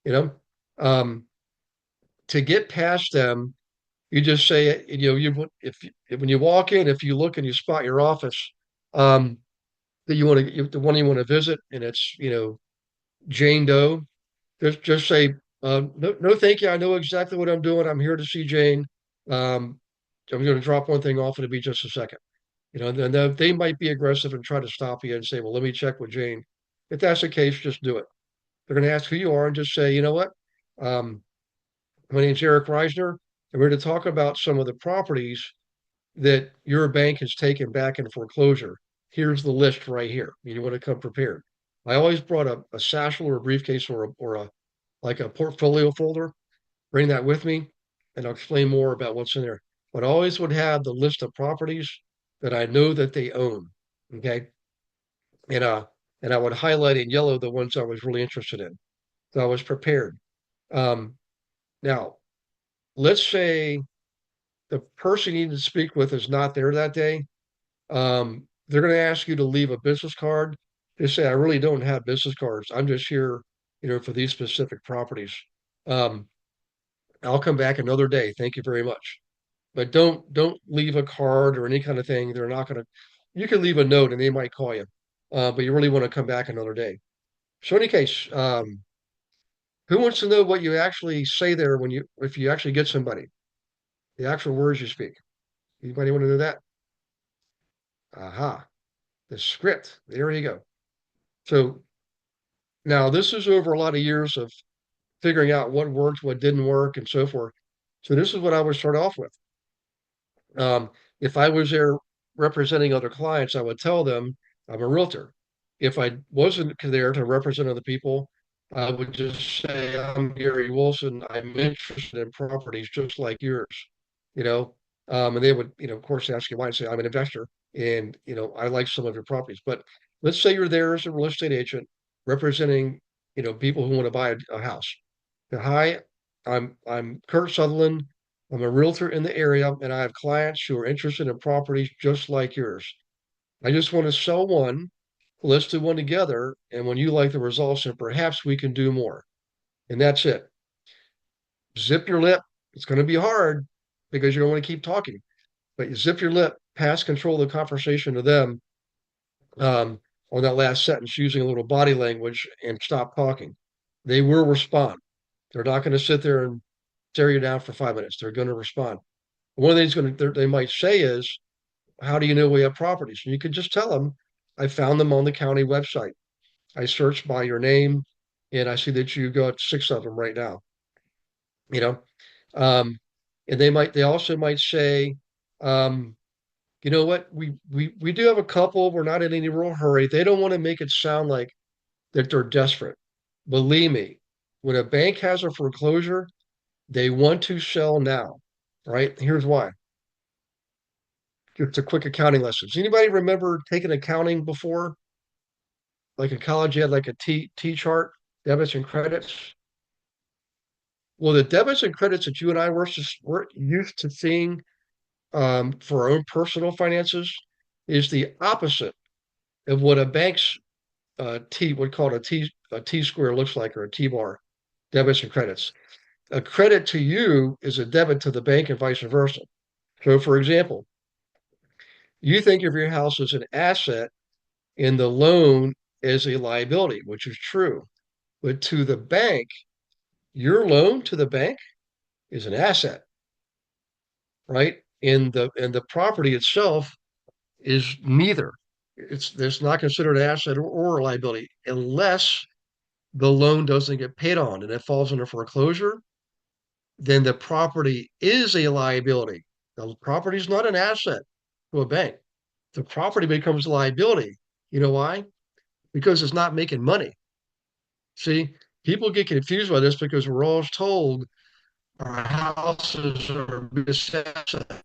[SPEAKER 2] You know, um, to get past them, you just say, you know, when you walk in, if you look and you spot your office, um, that you want to, the one you want to visit, and it's, you know, Jane Doe, just say, no, no, thank you. I know exactly what I'm doing. I'm here to see Jane. Um, I'm going to drop one thing off. It'll be just a second. You know, and then they might be aggressive and try to stop you and say, well, let me check with Jane. If that's the case, just do it. They're going to ask who you are and just say, you know what? Um, my name's Eric Reisner, and we're going to talk about some of the properties that your bank has taken back in foreclosure. Here's the list right here. You want to come prepared. I always brought a satchel or a briefcase or a like a portfolio folder. Bring that with me, and I'll explain more about what's in there. But I always would have the list of properties that I know that they own. Okay, and uh, and I would highlight in yellow the ones I was really interested in. So I was prepared. Um, now, let's say the person you need to speak with is not there that day. They're going to ask you to leave a business card. They say, I really don't have business cards. I'm just here, you know, for these specific properties. Um, I'll come back another day. Thank you very much. But don't leave a card or any kind of thing. They're not going to. You can leave a note and they might call you, but you really want to come back another day. So, in any case, who wants to know what you actually say there when you if you actually get somebody, the actual words you speak? Anybody want to know that? Aha, the script. There you go. So now this is over a lot of years of figuring out what worked, what didn't work, and so forth. So this is what I would start off with. Um, if I was there representing other clients, I would tell them I'm a realtor. If I wasn't there to represent other people, I would just say I'm Gary Wilson. I'm interested in properties just like yours, you know. And they would, you know, of course, ask you why and say I'm an investor, and you know, I like some of your properties. But let's say you're there as a real estate agent representing, you know, people who want to buy a house. Hi, I'm Kurt Sutherland. I'm a realtor in the area, and I have clients who are interested in properties just like yours. I just want to sell one. Let's do one together. And when you like the results, and perhaps we can do more. And that's it. Zip your lip. It's going to be hard because you're going to want to keep talking, but you zip your lip, pass control of the conversation to them um, on that last sentence using a little body language and stop talking. They will respond. They're not going to sit there and stare you down for 5 minutes. They're going to respond. One of the things they might say is, how do you know we have properties? And you could just tell them, I found them on the county website. I searched by your name and I see that you got 6 of them right now. You know, um, and they also might say, um, you know what, we do have a couple. We're not in any real hurry. They don't want to make it sound like that they're desperate. Believe me, when a bank has a foreclosure, they want to sell now, right? Here's why. It's a quick accounting lesson. Does anybody remember taking accounting before? Like in college, you had like a T chart, debits and credits. Well, the debits and credits that you and I were used to seeing for our own personal finances is the opposite of what a bank's would call it a T square looks like, or a T bar, debits and credits. A credit to you is a debit to the bank and vice versa. So, for example, you think of your house as an asset and the loan as a liability, which is true. But to the bank, your loan to the bank is an asset, right? And the property itself is neither. It's not considered an asset or a liability unless the loan doesn't get paid on and it falls under foreclosure. Then the property is a liability. The property is not an asset to a bank. The property becomes a liability. You know why? Because it's not making money. See, people get confused by this because we're always told our houses are our biggest asset.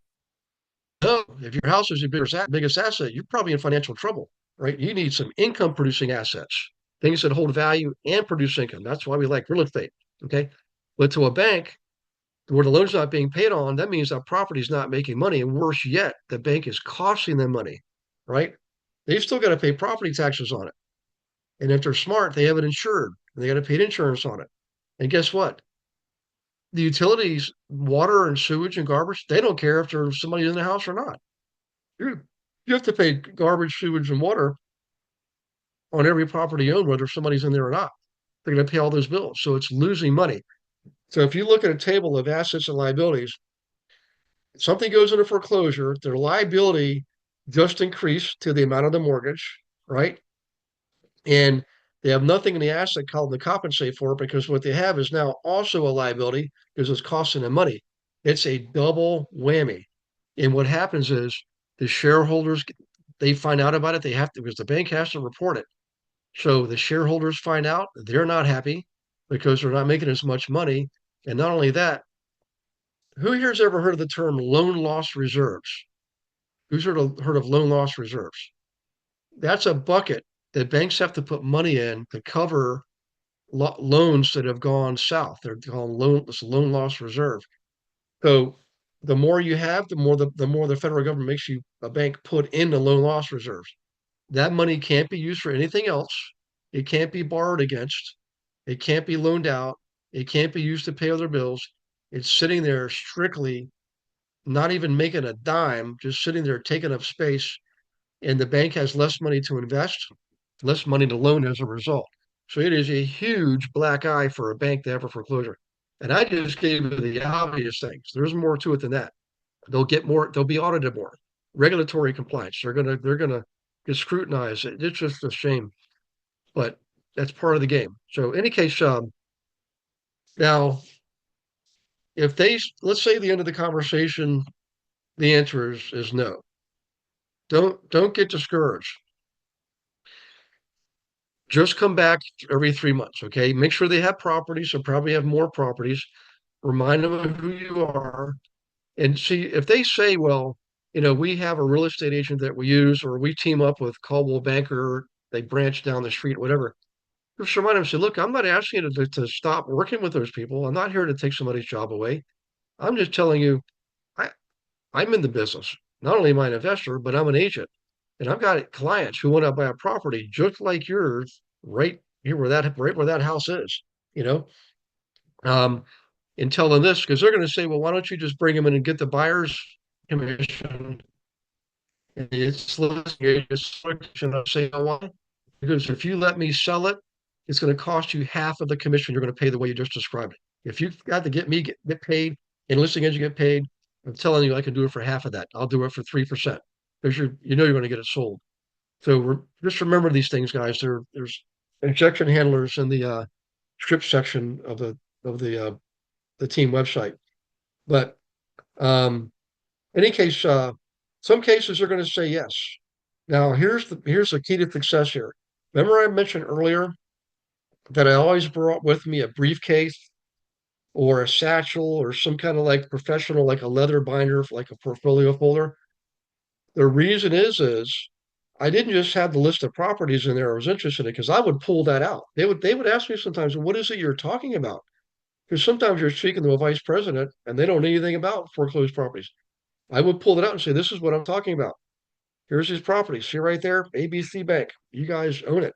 [SPEAKER 2] No, if your house is your biggest asset, you're probably in financial trouble, right? You need some income producing assets, things that hold value and produce income. That's why we like real estate. Okay. But to a bank, where the loan's not being paid on, that means that property is not making money. And worse yet, the bank is costing them money, right? They've still got to pay property taxes on it. And if they're smart, they have it insured and they got to pay insurance on it. And guess what? The utilities, water and sewage and garbage, they don't care if there's somebody in the house or not. You you have to pay garbage, sewage, and water on every property owned, whether somebody's in there or not. They're going to pay all those bills. So it's losing money. So if you look at a table of assets and liabilities, something goes into foreclosure, their liability just increased to the amount of the mortgage, right? And they have nothing in the asset column to compensate for it because what they have is now also a liability because it's costing them money. It's a double whammy. And what happens is the shareholders, they find out about it. They have to, because the bank has to report it. So the shareholders find out, they're not happy because they're not making as much money. And not only that, who here's ever heard of the term loan loss reserves? Who's heard of loan loss reserves? That's a bucket that banks have to put money in to cover loans that have gone south. They're called loan loss reserve. So the more you have, the more the federal government makes you a bank put in the loan loss reserves. That money can't be used for anything else. It can't be borrowed against. It can't be loaned out. It can't be used to pay other bills. It's sitting there strictly, not even making a dime, just sitting there taking up space. And the bank has less money to invest, less money to loan as a result. So it is a huge black eye for a bank to have a foreclosure. And I just gave you the obvious things. There's more to it than that. They'll get more, they'll be audited more. Regulatory compliance. They're gonna get scrutinized. It's just a shame. But that's part of the game. So in any case, now if they, let's say, the end of the conversation, the answer is no. Don't get discouraged. Just come back every 3 months, okay? Make sure they have properties, so probably have more properties. Remind them of who you are, and see if they say, well, we have a real estate agent that we use, or we team up with Coldwell Banker, they branch down the street, whatever. Just remind them, say, look, I'm not asking you to stop working with those people. I'm not here to take somebody's job away. I'm just telling you, I, I'm in the business. Not only am I an investor, but I'm an agent. And I've got clients who want to buy a property just like yours, right where that house is, you know. Um, and tell them this because they're going to say, well, why don't you just bring them in and get the buyer's commission? And it's listing agent say, you know why? Because if you let me sell it, it's going to cost you half of the commission you're going to pay the way you just described it. If you've got to get paid and listing agent get paid, I'm telling you, I can do it for half of that. I'll do it for 3% because you're going to get it sold. So just remember these things, guys. There's objection handlers in the script section of the team website. But um, any case, some cases are going to say yes. Now here's the key to success here. Remember I mentioned earlier that I always brought with me a briefcase or a satchel or some kind of like professional, like a leather binder, like a portfolio folder. The reason is I didn't just have the list of properties in there I was interested in because I would pull that out. They would ask me sometimes, what is it you're talking about? Because sometimes you're speaking to a vice president and they don't know anything about foreclosed properties. I would pull it out and say, this is what I'm talking about. Here's his property. See right there, ABC Bank. You guys own it.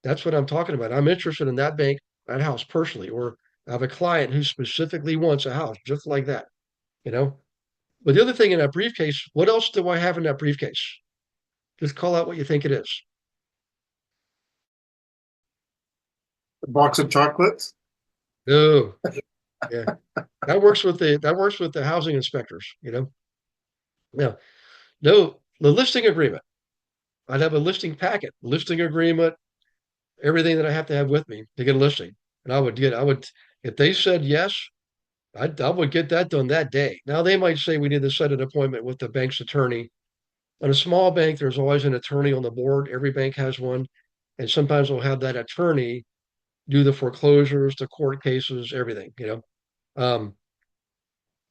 [SPEAKER 2] That's what I'm talking about. I'm interested in that bank, that house personally, or I have a client who specifically wants a house just like that, you know? But the other thing in that briefcase, what else do I have in that briefcase? Just call out what you think it is.
[SPEAKER 3] A box of chocolates.
[SPEAKER 2] No, yeah. That works with the housing inspectors, you know? Now, no, the listing agreement. I'd have a listing packet, listing agreement, everything that I have to have with me to get a listing. And if they said yes, I would get that done that day. Now they might say we need to set an appointment with the bank's attorney. On a small bank, there's always an attorney on the board. Every bank has one. And sometimes we'll have that attorney do the foreclosures, the court cases, everything, you know.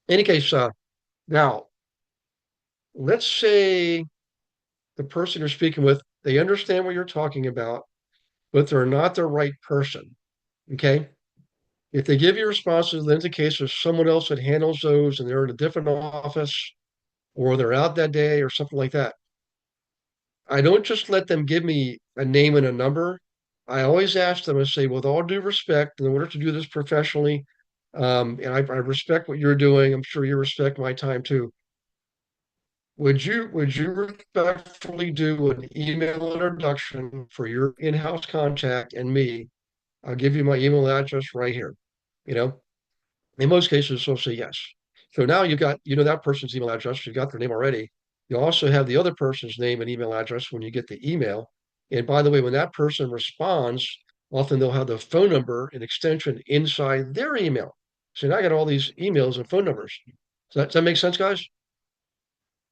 [SPEAKER 2] Any case, now let's say the person you're speaking with, they understand what you're talking about, but they're not the right person. Okay. If they give you responses, then it's a case of someone else that handles those and they're in a different office or they're out that day or something like that. I don't just let them give me a name and a number. I always ask them and say, with all due respect, in order to do this professionally, and I respect what you're doing. I'm sure you respect my time too. Would you respectfully do an email introduction for your in-house contact and me? I'll give you my email address right here. You know, in most cases, they'll say yes. So now you know that person's email address, you've got their name already. You also have the other person's name and email address when you get the email. And by the way, when that person responds, often they'll have the phone number and extension inside their email. So now I got all these emails and phone numbers. Does that make sense, guys?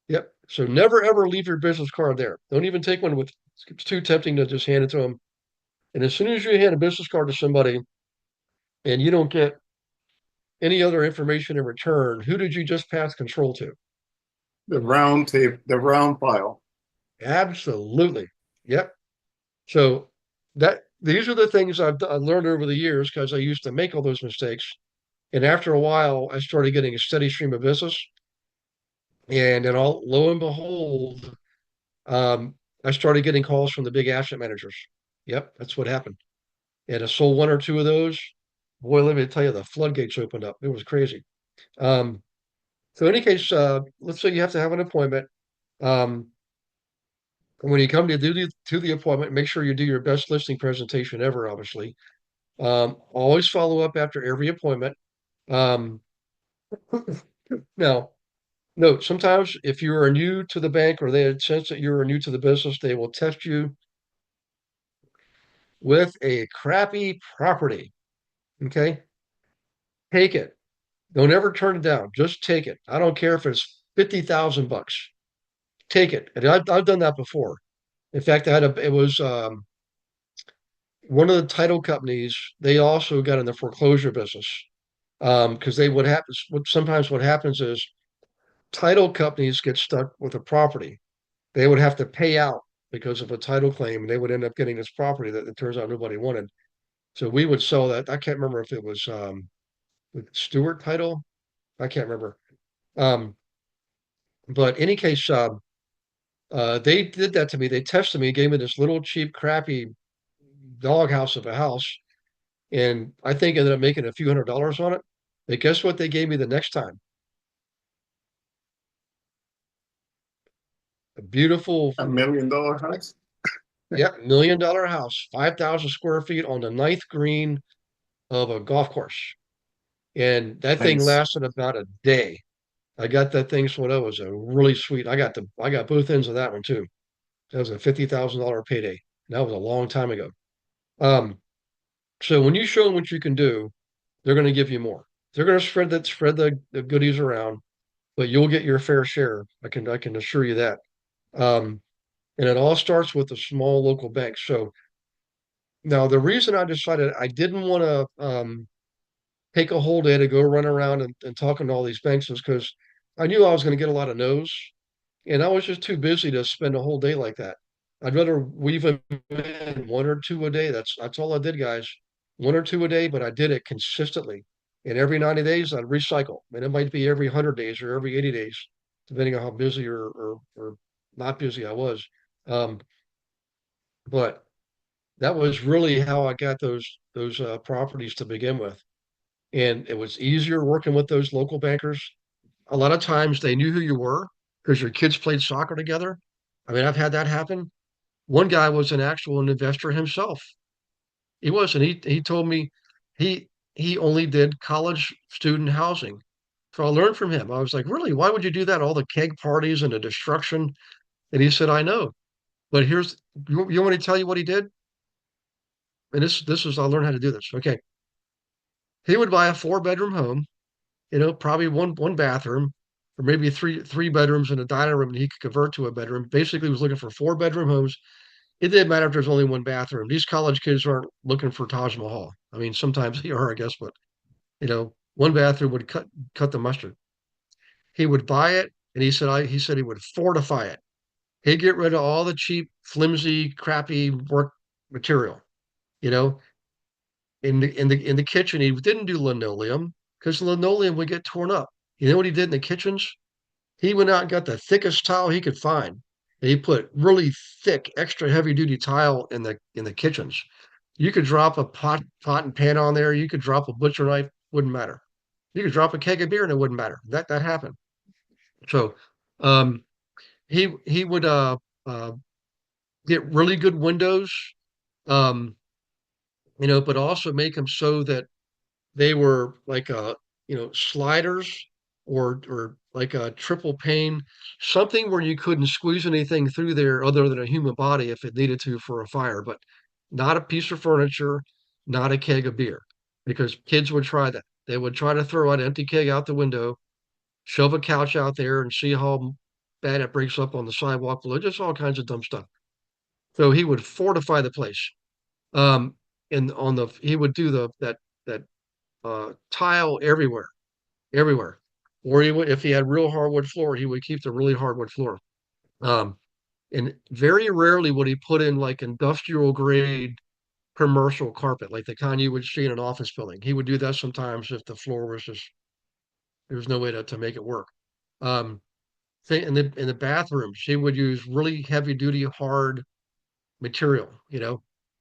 [SPEAKER 2] Yep. So never ever leave your business card there. Don't even take one with, it's too tempting to just hand it to them. And as soon as you hand a business card to somebody and you don't get any other information in return, who did you just pass control to?
[SPEAKER 3] The round tape, the round file.
[SPEAKER 2] Absolutely. Yep. So these are the things I learned over the years because I used to make all those mistakes. And after a while, I started getting a steady stream of business. And then lo and behold, I started getting calls from the big asset managers. Yep, that's what happened. And I sold one or two of those. Boy, let me tell you, the floodgates opened up. It was crazy. Um, so in any case, let's say you have to have an appointment. Um, when you come to the appointment, make sure you do your best listing presentation ever, obviously. Always follow up after every appointment. Um, now, note, sometimes if you are new to the bank or they had sense that you are new to the business, they will test you with a crappy property. Okay. Take it. Don't ever turn it down. Just take it. I don't care if it's 50,000 bucks. Take it. And I've done that before. In fact, it was one of the title companies. They also got in the foreclosure business because they would happen. Sometimes what happens is title companies get stuck with a property. They would have to pay out because of a title claim, and they would end up getting this property that it turns out nobody wanted. So we would sell that. I can't remember if it was with Stewart title. I can't remember. Um, but any case, they did that to me. They tested me, gave me this little cheap, crappy doghouse of a house, and I think ended up making a few $100s on it. But guess what they gave me the next time? A beautiful,
[SPEAKER 3] $1 million house?
[SPEAKER 2] yeah, $1 million house, 5,000 square feet on the ninth green of a golf course. And that thing
[SPEAKER 3] Nice.
[SPEAKER 2] lasted about a day. I got that thing so it was a really sweet. I got both ends of that one too. That was a $50,000 payday. That was a long time ago. Um, so when you show them what you can do, they're going to give you more. They're going to spread the goodies around, but you'll get your fair share. I can assure you that. Um, and it all starts with a small local bank. So now the reason I decided I didn't want to take a whole day to go run around and talking to all these banks is because I knew I was going to get a lot of no's, and I was just too busy to spend a whole day like that. I'd rather weave them in one or two a day. That's all I did, guys. One or two a day, but I did it consistently. And every 90 days, I'd recycle. And it might be every 100 days or every 80 days, depending on how busy or not busy I was. Um, but that was really how I got those properties to begin with. And it was easier working with those local bankers. A lot of times they knew who you were because your kids played soccer together. I mean, I've had that happen. One guy was an actual investor himself. He was, and he told me he he only did college student housing. So I learned from him. I was like, really? Why would you do that? All the keg parties and the destruction. And he said, I know. But you want me to tell you what he did? And this is I learned how to do this. Okay. He would buy a 4 bedroom home, probably one bathroom, or maybe three bedrooms and a dining room, and he could convert to a bedroom. Basically, he was looking for 4 bedroom homes. It didn't matter if there's only one bathroom. These college kids aren't looking for Taj Mahal. I mean, sometimes they are, I guess, but one bathroom would cut the mustard. He would buy it, and he said he would fortify it. He'd get rid of all the cheap, flimsy, crappy work material. You know, in the kitchen, he didn't do linoleum because linoleum would get torn up. You know what he did in the kitchens? He went out and got the thickest tile he could find. And he put really thick, extra heavy duty tile in the kitchens. You could drop a pot and pan on there. You could drop a butcher knife, wouldn't matter. You could drop a keg of beer and it wouldn't matter. That happened. So um, he would uh, get really good windows, um, but also make them so that they were like sliders or like a triple pane, something where you couldn't squeeze anything through there other than a human body if it needed to for a fire, but not a piece of furniture, not a keg of beer, because kids would try that. They would try to throw an empty keg out the window, shove a couch out there, and see how bad it breaks up on the sidewalk below. Just all kinds of dumb stuff. So he would fortify the place. Um, and on the he would do that tile everywhere, everywhere. Or he would, if he had real hardwood floor, he would keep the really hardwood floor. Um, and very rarely would he put in like industrial grade commercial carpet, like the kind you would see in an office building. He would do that sometimes if the floor was just there was no way to make it work. Um, in the bathrooms, he would use really heavy duty hard material.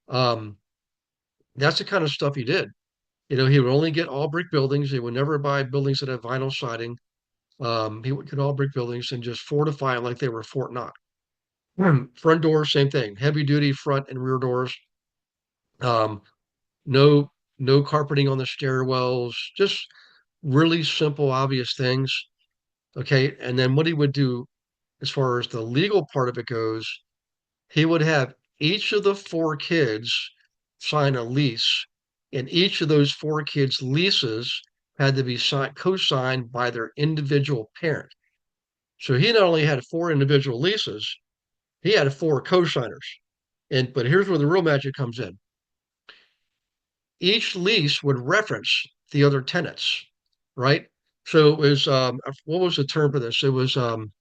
[SPEAKER 2] Um, that's the kind of stuff he did. He would only get all brick buildings. He would never buy buildings that have vinyl siding. He would get all brick buildings and just fortify them like they were Fort Knox. Front doors, same thing. Heavy duty front and rear doors. Um, no, no carpeting on the stairwells. Just really simple, obvious things. Okay. And then what he would do, as far as the legal part of it goes, he would have each of the 4 kids sign a lease, and each of those 4 kids' leases had to be co-signed by their individual parent. So he not only had 4 individual leases, he had 4 co-signers. But here's where the real magic comes in. Each lease would reference the other tenants, right? So it was what was the term for this? It was um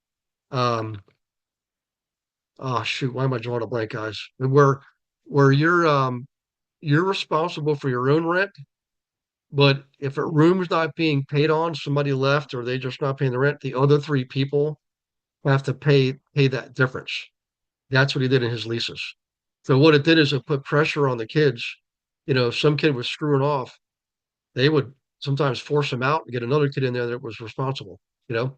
[SPEAKER 2] oh shoot, why am I drawing a blank, guys? Where you're you're responsible for your own rent, but if a room's not being paid on, somebody left or they just not paying the rent, the other three people have to pay that difference. That's what he did in his leases. So what it did is it put pressure on the kids. If some kid was screwing off, they would sometimes force him out and get another kid in there that was responsible. You know,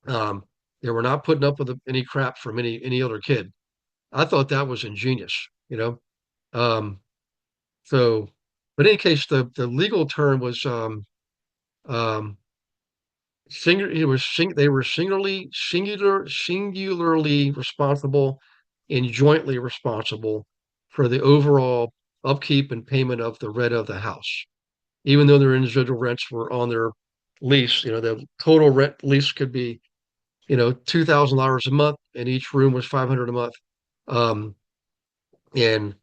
[SPEAKER 2] um, they were not putting up with any crap from any other kid. I thought that was ingenious. Um, so, but in any case, the legal term was um, they were singularly responsible and jointly responsible for the overall upkeep and payment of the rent of the house, even though their individual rents were on their lease. The total rent lease could be, $2,000 a month, and each room was 500 a month. Um, and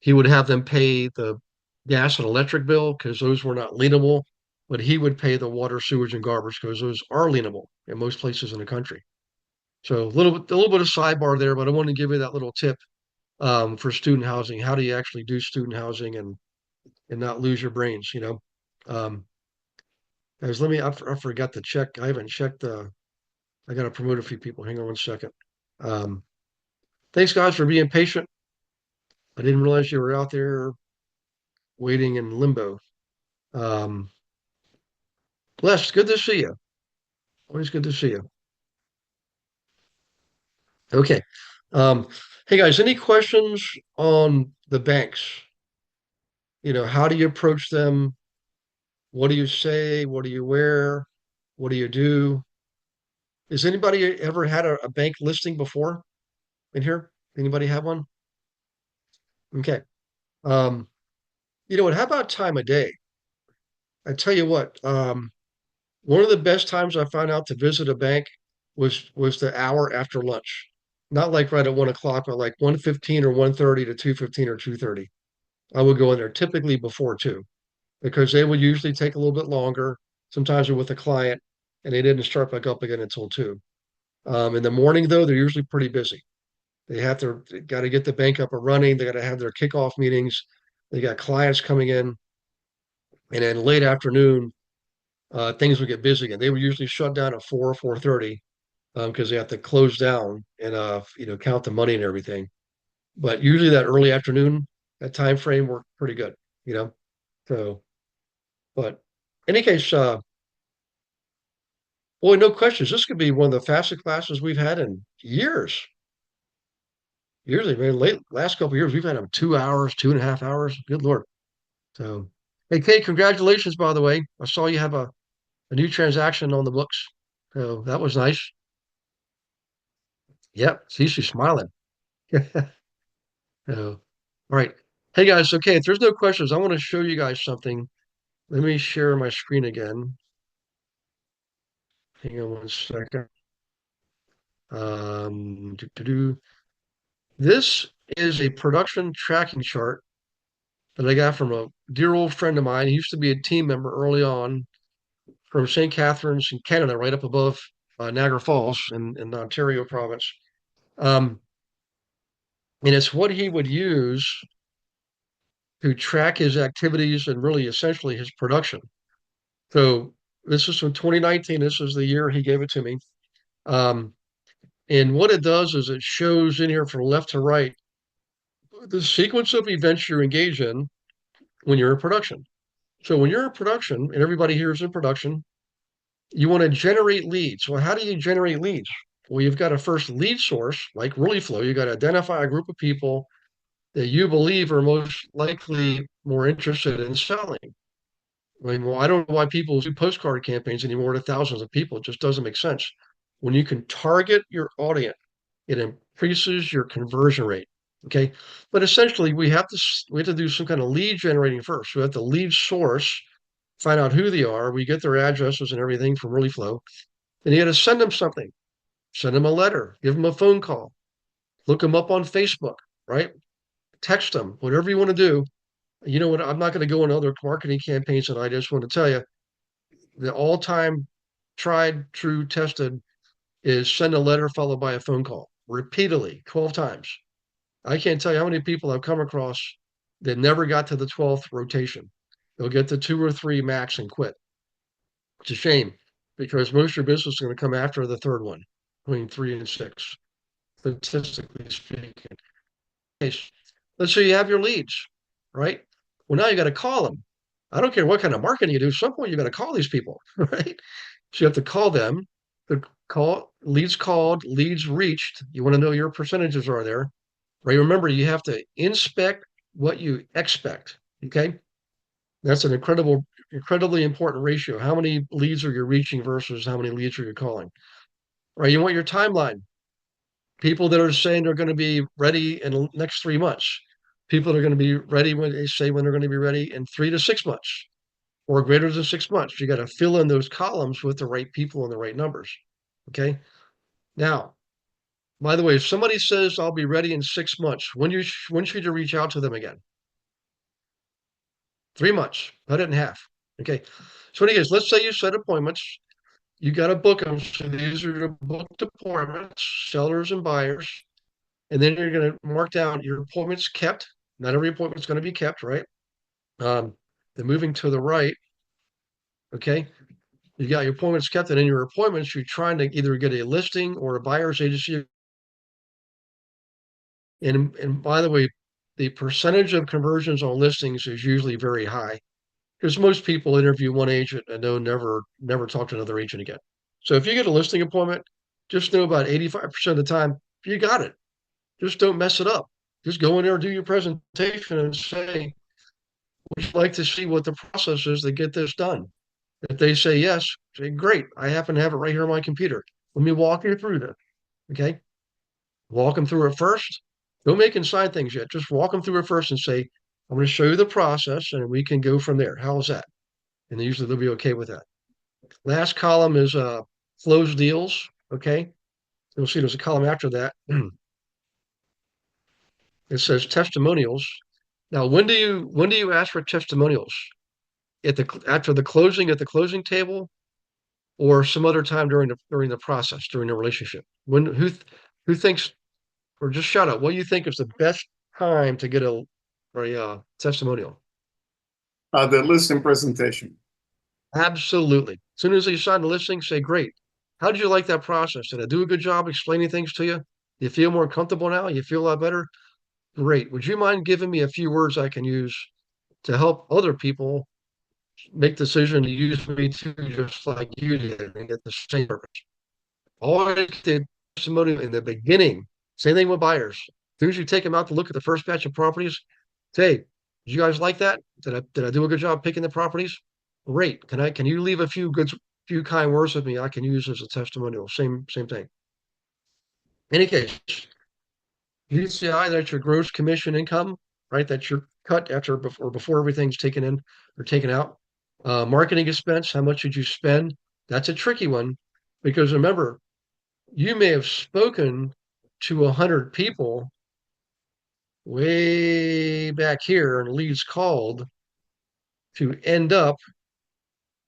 [SPEAKER 2] he would have them pay the gas and electric bill because those were not lienable, but he would pay the water, sewage, and garbage because those are lienable in most places in the country. So a little bit of sidebar there, but I want to give you that little tip for student housing. How do you actually do student housing and not lose your brains? Um, guys, I forgot to check. I haven't checked. I got to promote a few people. Hang on one second. Um, thanks, guys, for being patient. I didn't realize you were out there waiting in limbo. Um, Les, good to see you. Always good to see you. Okay. Hey guys, any questions on the banks? How do you approach them? What do you say? What do you wear? What do you do? Has anybody ever had a bank listing before in here? Anybody have one? Okay. Um, what? How about time of day? I tell you what, one of the best times I found out to visit a bank was the hour after lunch. Not like right at 1 o'clock, but like 1:15 or 1:30 to 2:15 or 2:30. I would go in there typically before two because they would usually take a little bit longer. Sometimes they're with a client and they didn't start back up again until two. In the morning though, they're usually pretty busy. They got to get the bank up and running. They got to have their kickoff meetings. They got clients coming in, and then late afternoon, things would get busy again. They would usually shut down at 4:30 because they have to close down and count the money and everything. But usually that early afternoon, that time frame worked pretty good, you know. So, but in any case, boy, no questions. This could be one of the fastest classes we've had in years. Usually, very late last couple of years, we've had them 2 hours, 2.5 hours. Good Lord. So, hey, Kate, congratulations, by the way. I saw you have a new transaction on the books. So that was nice. Yep. See, she's smiling. So, all right. Hey guys, okay, if there's no questions, I want to show you guys something. Let me share my screen again. Hang on one second. Doo-doo-doo. This is a production tracking chart that I got from a dear old friend of mine. He used to be a team member early on from St. Catharines in Canada, right up above Niagara Falls in Ontario province. And it's what he would use to track his activities and really essentially his production. So this is from 2019. This is the year he gave it to me. Um, and what it does is it shows in here from left to right the sequence of events you engage in when you're in production. So when you're in production, and everybody here is in production, you want to generate leads. Well, how do you generate leads? Well, you've got a first lead source like ReallyFlow. You got to identify a group of people that you believe are most likely more interested in selling. I mean, well, I don't know why people do postcard campaigns anymore to thousands of people. It just doesn't make sense. When you can target your audience, it increases your conversion rate. Okay. But essentially we have to do some kind of lead generating first. We have to lead source, find out who they are. We get their addresses and everything from ReallyFlow. And you got to send them something, send them a letter, give them a phone call, look them up on Facebook, right? Text them, whatever you want to do. You know what? I'm not going to go into other marketing campaigns, and I just want to tell you the all-time tried, true, tested is send a letter followed by a phone call repeatedly 12 times. I can't tell you how many people I've come across that never got to the 12th rotation. They'll get to 2 or 3 max and quit. It's a shame because most of your business is going to come after the third one, between 3 and 6, statistically speaking. Okay, let's say you have your leads, right? Well, now you got to call them. I don't care what kind of marketing you do. At some point, you got to call these people, right? So you have to call them. The leads called, leads reached. You want to know your percentages are there, right? Remember, you have to inspect what you expect. Okay, that's an incredibly important ratio. How many leads are you reaching versus how many leads are you calling? Right? You want your timeline. People that are saying they're going to be ready in the next 3 months. People that are going to be ready when they say when they're going to be ready in 3 to 6 months or greater than 6 months. You got to fill in those columns with the right people and the right numbers. Okay. Now, by the way, if somebody says I'll be ready in 6 months, when should you reach out to them again? 3 months. Cut it in half. Okay. So anyways, let's say you set appointments. You got to book them. So these are the booked appointments, sellers and buyers. And then you're going to mark down your appointments kept. Not every appointment's going to be kept, right? Then moving to the right, okay, you got your appointments kept, and in your appointments, you're trying to either get a listing or a buyer's agency. And by the way, the percentage of conversions on listings is usually very high because most people interview one agent and they'll never talk to another agent again. So if you get a listing appointment, just know about 85% of the time you got it. Just don't mess it up. Just go in there, do your presentation, and say, would you like to see what the process is to get this done? If they say yes, say, great. I happen to have it right here on my computer. Let me walk you through this. Okay. Walk them through it first. Don't make them sign things yet. Just walk them through it first and say, I'm going to show you the process and we can go from there. How's that? And usually they'll be okay with that. Last column is closed deals. Okay. You'll see there's a column after that. It says testimonials. Now, when do you ask for testimonials? After the closing at the closing table, or some other time during the process during the relationship? Who thinks, or just shout out what do you think is the best time to get a testimonial?
[SPEAKER 3] The listing presentation.
[SPEAKER 2] Absolutely. As soon as you sign the listing, say, great. How did you like that process? Did I do a good job explaining things to you? You feel more comfortable now? You feel a lot better? Great. Would you mind giving me a few words I can use to help other people make the decision to use me too, just like you did, and get the same purpose? Always did testimonial in the beginning. Same thing with buyers. As soon as you take them out to look at the first batch of properties, say, did you guys like that? Did I do a good job picking the properties? Great. Can you leave a few kind words with me I can use as a testimonial? Same thing. Any case, GCI, that's your gross commission income, right? That's your cut before everything's taken in or taken out. Marketing expense, how much did you spend? That's a tricky one because remember, you may have spoken to 100 people way back here and leads called to end up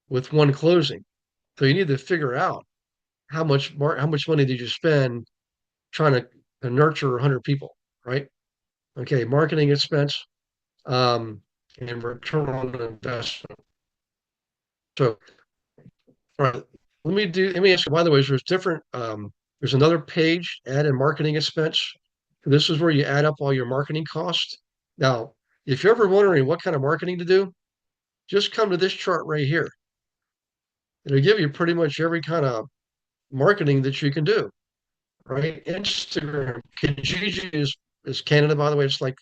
[SPEAKER 2] with one closing. So you need to figure out how much money did you spend trying to nurture 100 people, right? Okay, marketing expense, and return on investment. So, all right, let me ask you, by the way, there's another page, add in marketing expense. This is where you add up all your marketing costs. Now, if you're ever wondering what kind of marketing to do, just come to this chart right here. It'll give you pretty much every kind of marketing that you can do, right? Instagram, Kijiji is Canada, by the way. It's like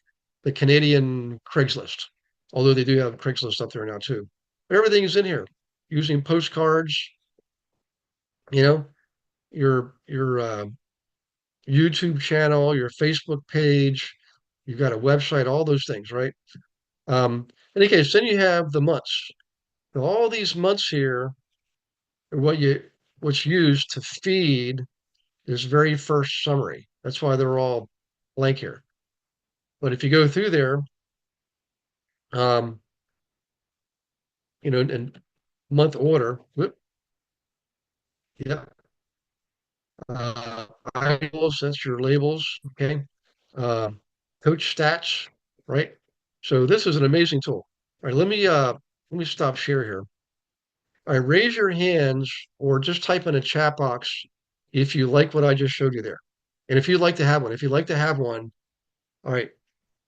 [SPEAKER 2] the Canadian Craigslist, although they do have Craigslist up there now too. But everything is in here using postcards, you know, your YouTube channel, your Facebook page, you've got a website, all those things, right? In any case, then you have the months. Now, all these months here are what's used to feed this very first summary. That's why they're all blank here. But if you go through there, um, in month order, whoop, yeah, labels, that's your labels, okay. Uh, Coach stats, right? So this is an amazing tool. All right, let me stop share here. All right, raise your hands or just type in a chat box if you like what I just showed you there. And if you'd like to have one, if you'd like to have one, all right,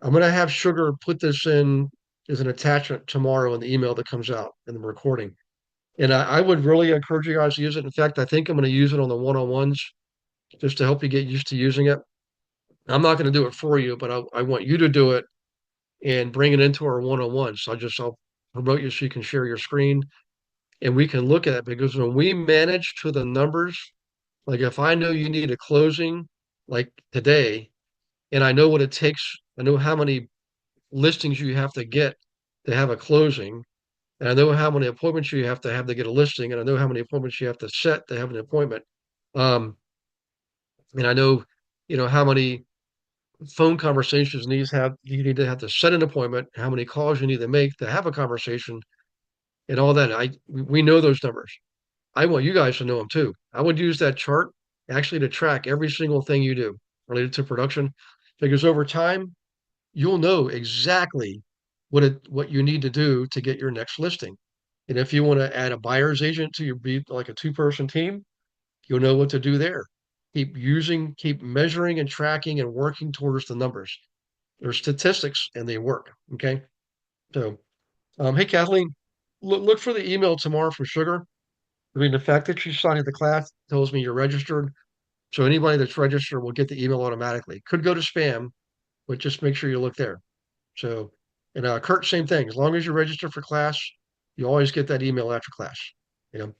[SPEAKER 2] I'm going to have Sugar put this in as an attachment tomorrow in the email that comes out in the recording. And I would really encourage you guys to use it. In fact, I think I'm going to use it on the one-on-ones just to help you get used to using it. I'm not going to do it for you, but I want you to do it and bring it into our one-on-ones. So I'll promote you so you can share your screen and we can look at it because when we manage to the numbers, like if I know you need a closing like today, and I know what it takes, I know how many listings you have to get to have a closing, and I know how many appointments you have to get a listing, and I know how many appointments you have to set to have an appointment. Um, and I know, how many phone conversations you need to have to set an appointment, how many calls you need to make to have a conversation, and all that. We know those numbers. I want you guys to know them too. I would use that chart actually to track every single thing you do related to production, because over time you'll know exactly what you need to do to get your next listing. And if you want to add a buyer's agent to your be like a two-person team, you'll know what to do there. Keep measuring and tracking and working towards the numbers. They're statistics and they work. Okay. So, hey, Kathleen, look for the email tomorrow from Sugar. I mean, the fact that you signed the class tells me you're registered. So anybody that's registered will get the email automatically. Could go to spam, but just make sure you look there. So, and Kurt, same thing. As long as you register for class, you always get that email after class. You know,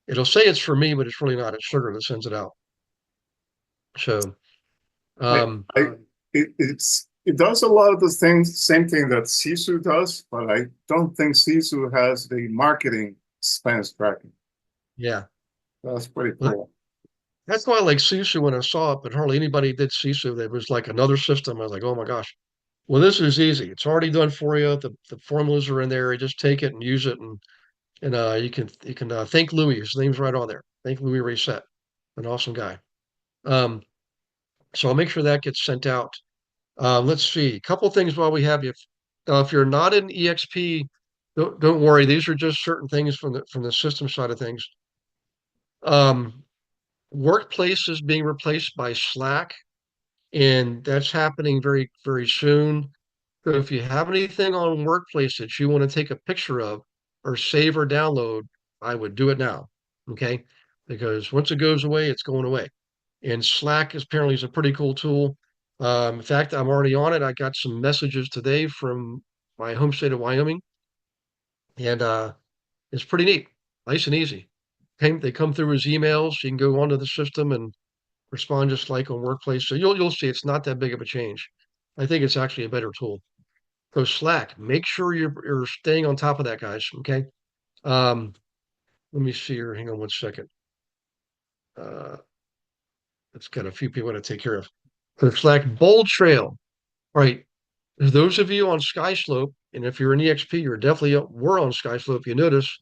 [SPEAKER 2] it'll say it's for me, but it's really not. It's Sugar that sends it out. So,
[SPEAKER 3] I,
[SPEAKER 2] um,
[SPEAKER 3] I, it does a lot of the things, same thing that Sisu does, but I don't think Sisu has the marketing expense tracking.
[SPEAKER 2] yeah,
[SPEAKER 3] That's pretty
[SPEAKER 2] well,
[SPEAKER 3] cool.
[SPEAKER 2] that's why I like Sisu when I saw it, but hardly anybody did Sisu. There was like another system. I was like, oh my gosh. Well, this is easy. It's already done for you. The formulas are in there. You just take it and use it, and you can thank Louis. His name's right on there. Thank Louis Reset, an awesome guy. Um, so I'll make sure that gets sent out. Let's see, a couple things while we have you. If you're not in EXP, don't worry. These are just certain things from the system side of things. Um, Workplace is being replaced by Slack, and that's happening very, very soon. So if you have anything on Workplace that you want to take a picture of or save or download, I would do it now. Okay. Because once it goes away, it's going away. And Slack apparently is a pretty cool tool. In fact, I'm already on it. I got some messages today from my home state of Wyoming, and it's pretty neat, nice and easy. They come through as emails. You can go onto the system and respond just like on Workplace. So you'll see it's not that big of a change. I think it's actually a better tool. So Slack, make sure you're staying on top of that, guys. Okay. Um, Let me see here. Hang on one second. Uh, it's got a few people to take care of. So Slack Bold Trail. All right. Those of you on Skyslope, and if you're in EXP, you're definitely were on Skyslope. You notice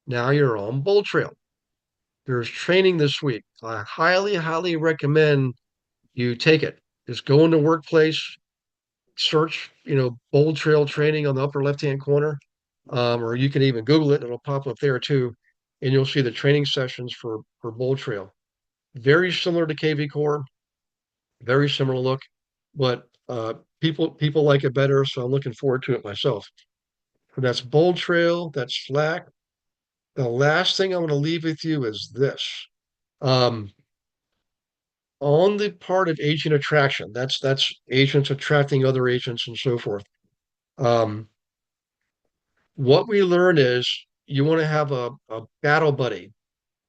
[SPEAKER 2] now you're on Bold Trail. There's training this week. I highly, highly recommend you take it. Just go into Workplace, search, Bold Trail training on the upper left-hand corner, or you can even Google it. It'll pop up there too, and you'll see the training sessions for Bold Trail. Very similar to KV Core, very similar look, but people like it better, so I'm looking forward to it myself. So that's Bold Trail, that's Slack. The last thing I'm going to leave with you is this. Um, on the part of agent attraction, that's agents attracting other agents and so forth. Um, what we learn is you want to have a battle buddy.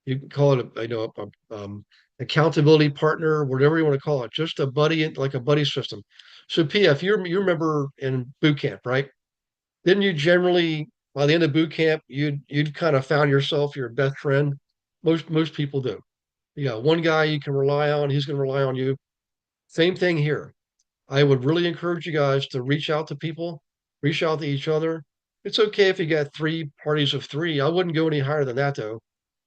[SPEAKER 2] You can call it accountability partner, whatever you want to call it, just a buddy, like a buddy system. So PF, you remember in boot camp, right? Didn't you generally, by the end of boot camp, you'd kind of found yourself your best friend? Most people do. You got one guy you can rely on, he's going to rely on you. Same thing here. I would really encourage you guys to reach out to people, reach out to each other. It's okay if you got three parties of three. I wouldn't go any higher than that though.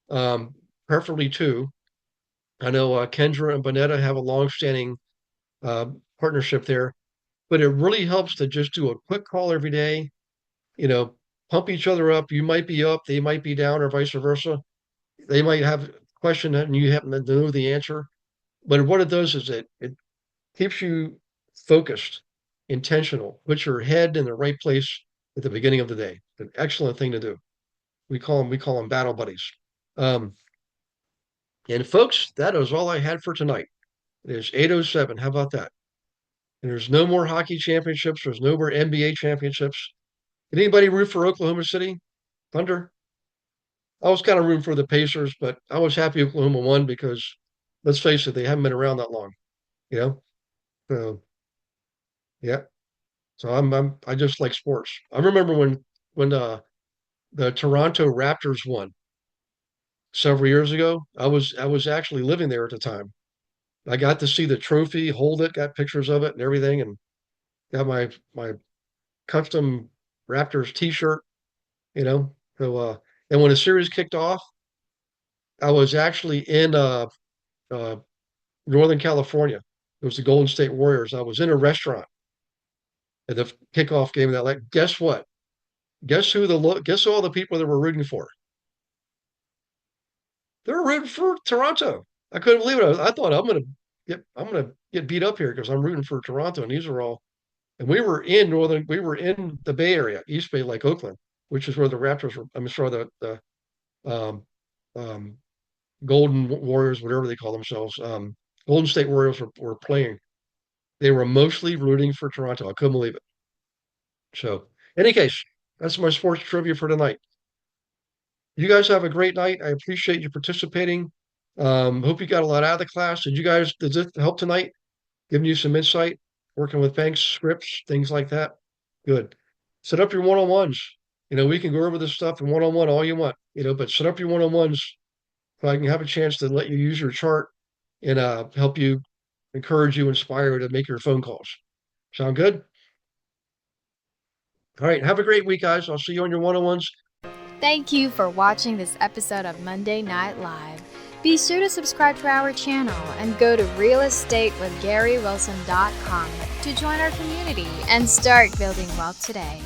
[SPEAKER 2] Um, Preferably two. I know Kendra and Bonetta have a long-standing uh, partnership there. but it really helps to just do a quick call every day, pump each other up. You might be up, they might be down, or vice versa. They might have a question and you happen to know the answer. But what it does is it keeps you focused, intentional, put your head in the right place at the beginning of the day. An excellent thing to do. We call them battle buddies. Um, and folks, that is all I had for tonight. It is 8:07. How about that? And there's no more hockey championships. There's no more NBA championships. Did anybody root for Oklahoma City Thunder? I was kind of rooting for the Pacers, but I was happy Oklahoma won because let's face it, they haven't been around that long, you know? So yeah. So I just like sports. I remember when the Toronto Raptors won several years ago. I was actually living there at the time. I got to see the trophy, hold it, got pictures of it and everything, and got my custom Raptors t-shirt, you know. So and when the series kicked off, I was actually in uh Northern California. It was the Golden State Warriors. I was in a restaurant at the kickoff game of that. Like, guess what? Guess who all the people that were rooting for? They were rooting for Toronto. I couldn't believe it. I thought I'm gonna get beat up here because I'm rooting for Toronto, and these are all. And we were in the Bay Area, East Bay, like Oakland, which is where the Raptors were. I'm sorry, the um, um, Golden Warriors, whatever they call themselves, Golden State Warriors were playing. They were mostly rooting for Toronto. I couldn't believe it. So, in any case, that's my sports trivia for tonight. You guys have a great night. I appreciate you participating. Hope you got a lot out of the class. Did this help tonight? Giving you some insight, working with banks, scripts, things like that? Good. Set up your one-on-ones. We can go over this stuff in one-on-one all you want, but set up your one-on-ones so I can have a chance to let you use your chart and help you, encourage you, inspire you to make your phone calls. Sound good? All right. Have a great week, guys. I'll see you on your one-on-ones.
[SPEAKER 1] Thank you for watching this episode of Monday Night Live. Be sure to subscribe to our channel and go to realestatewithgarywilson.com to join our community and start building wealth today.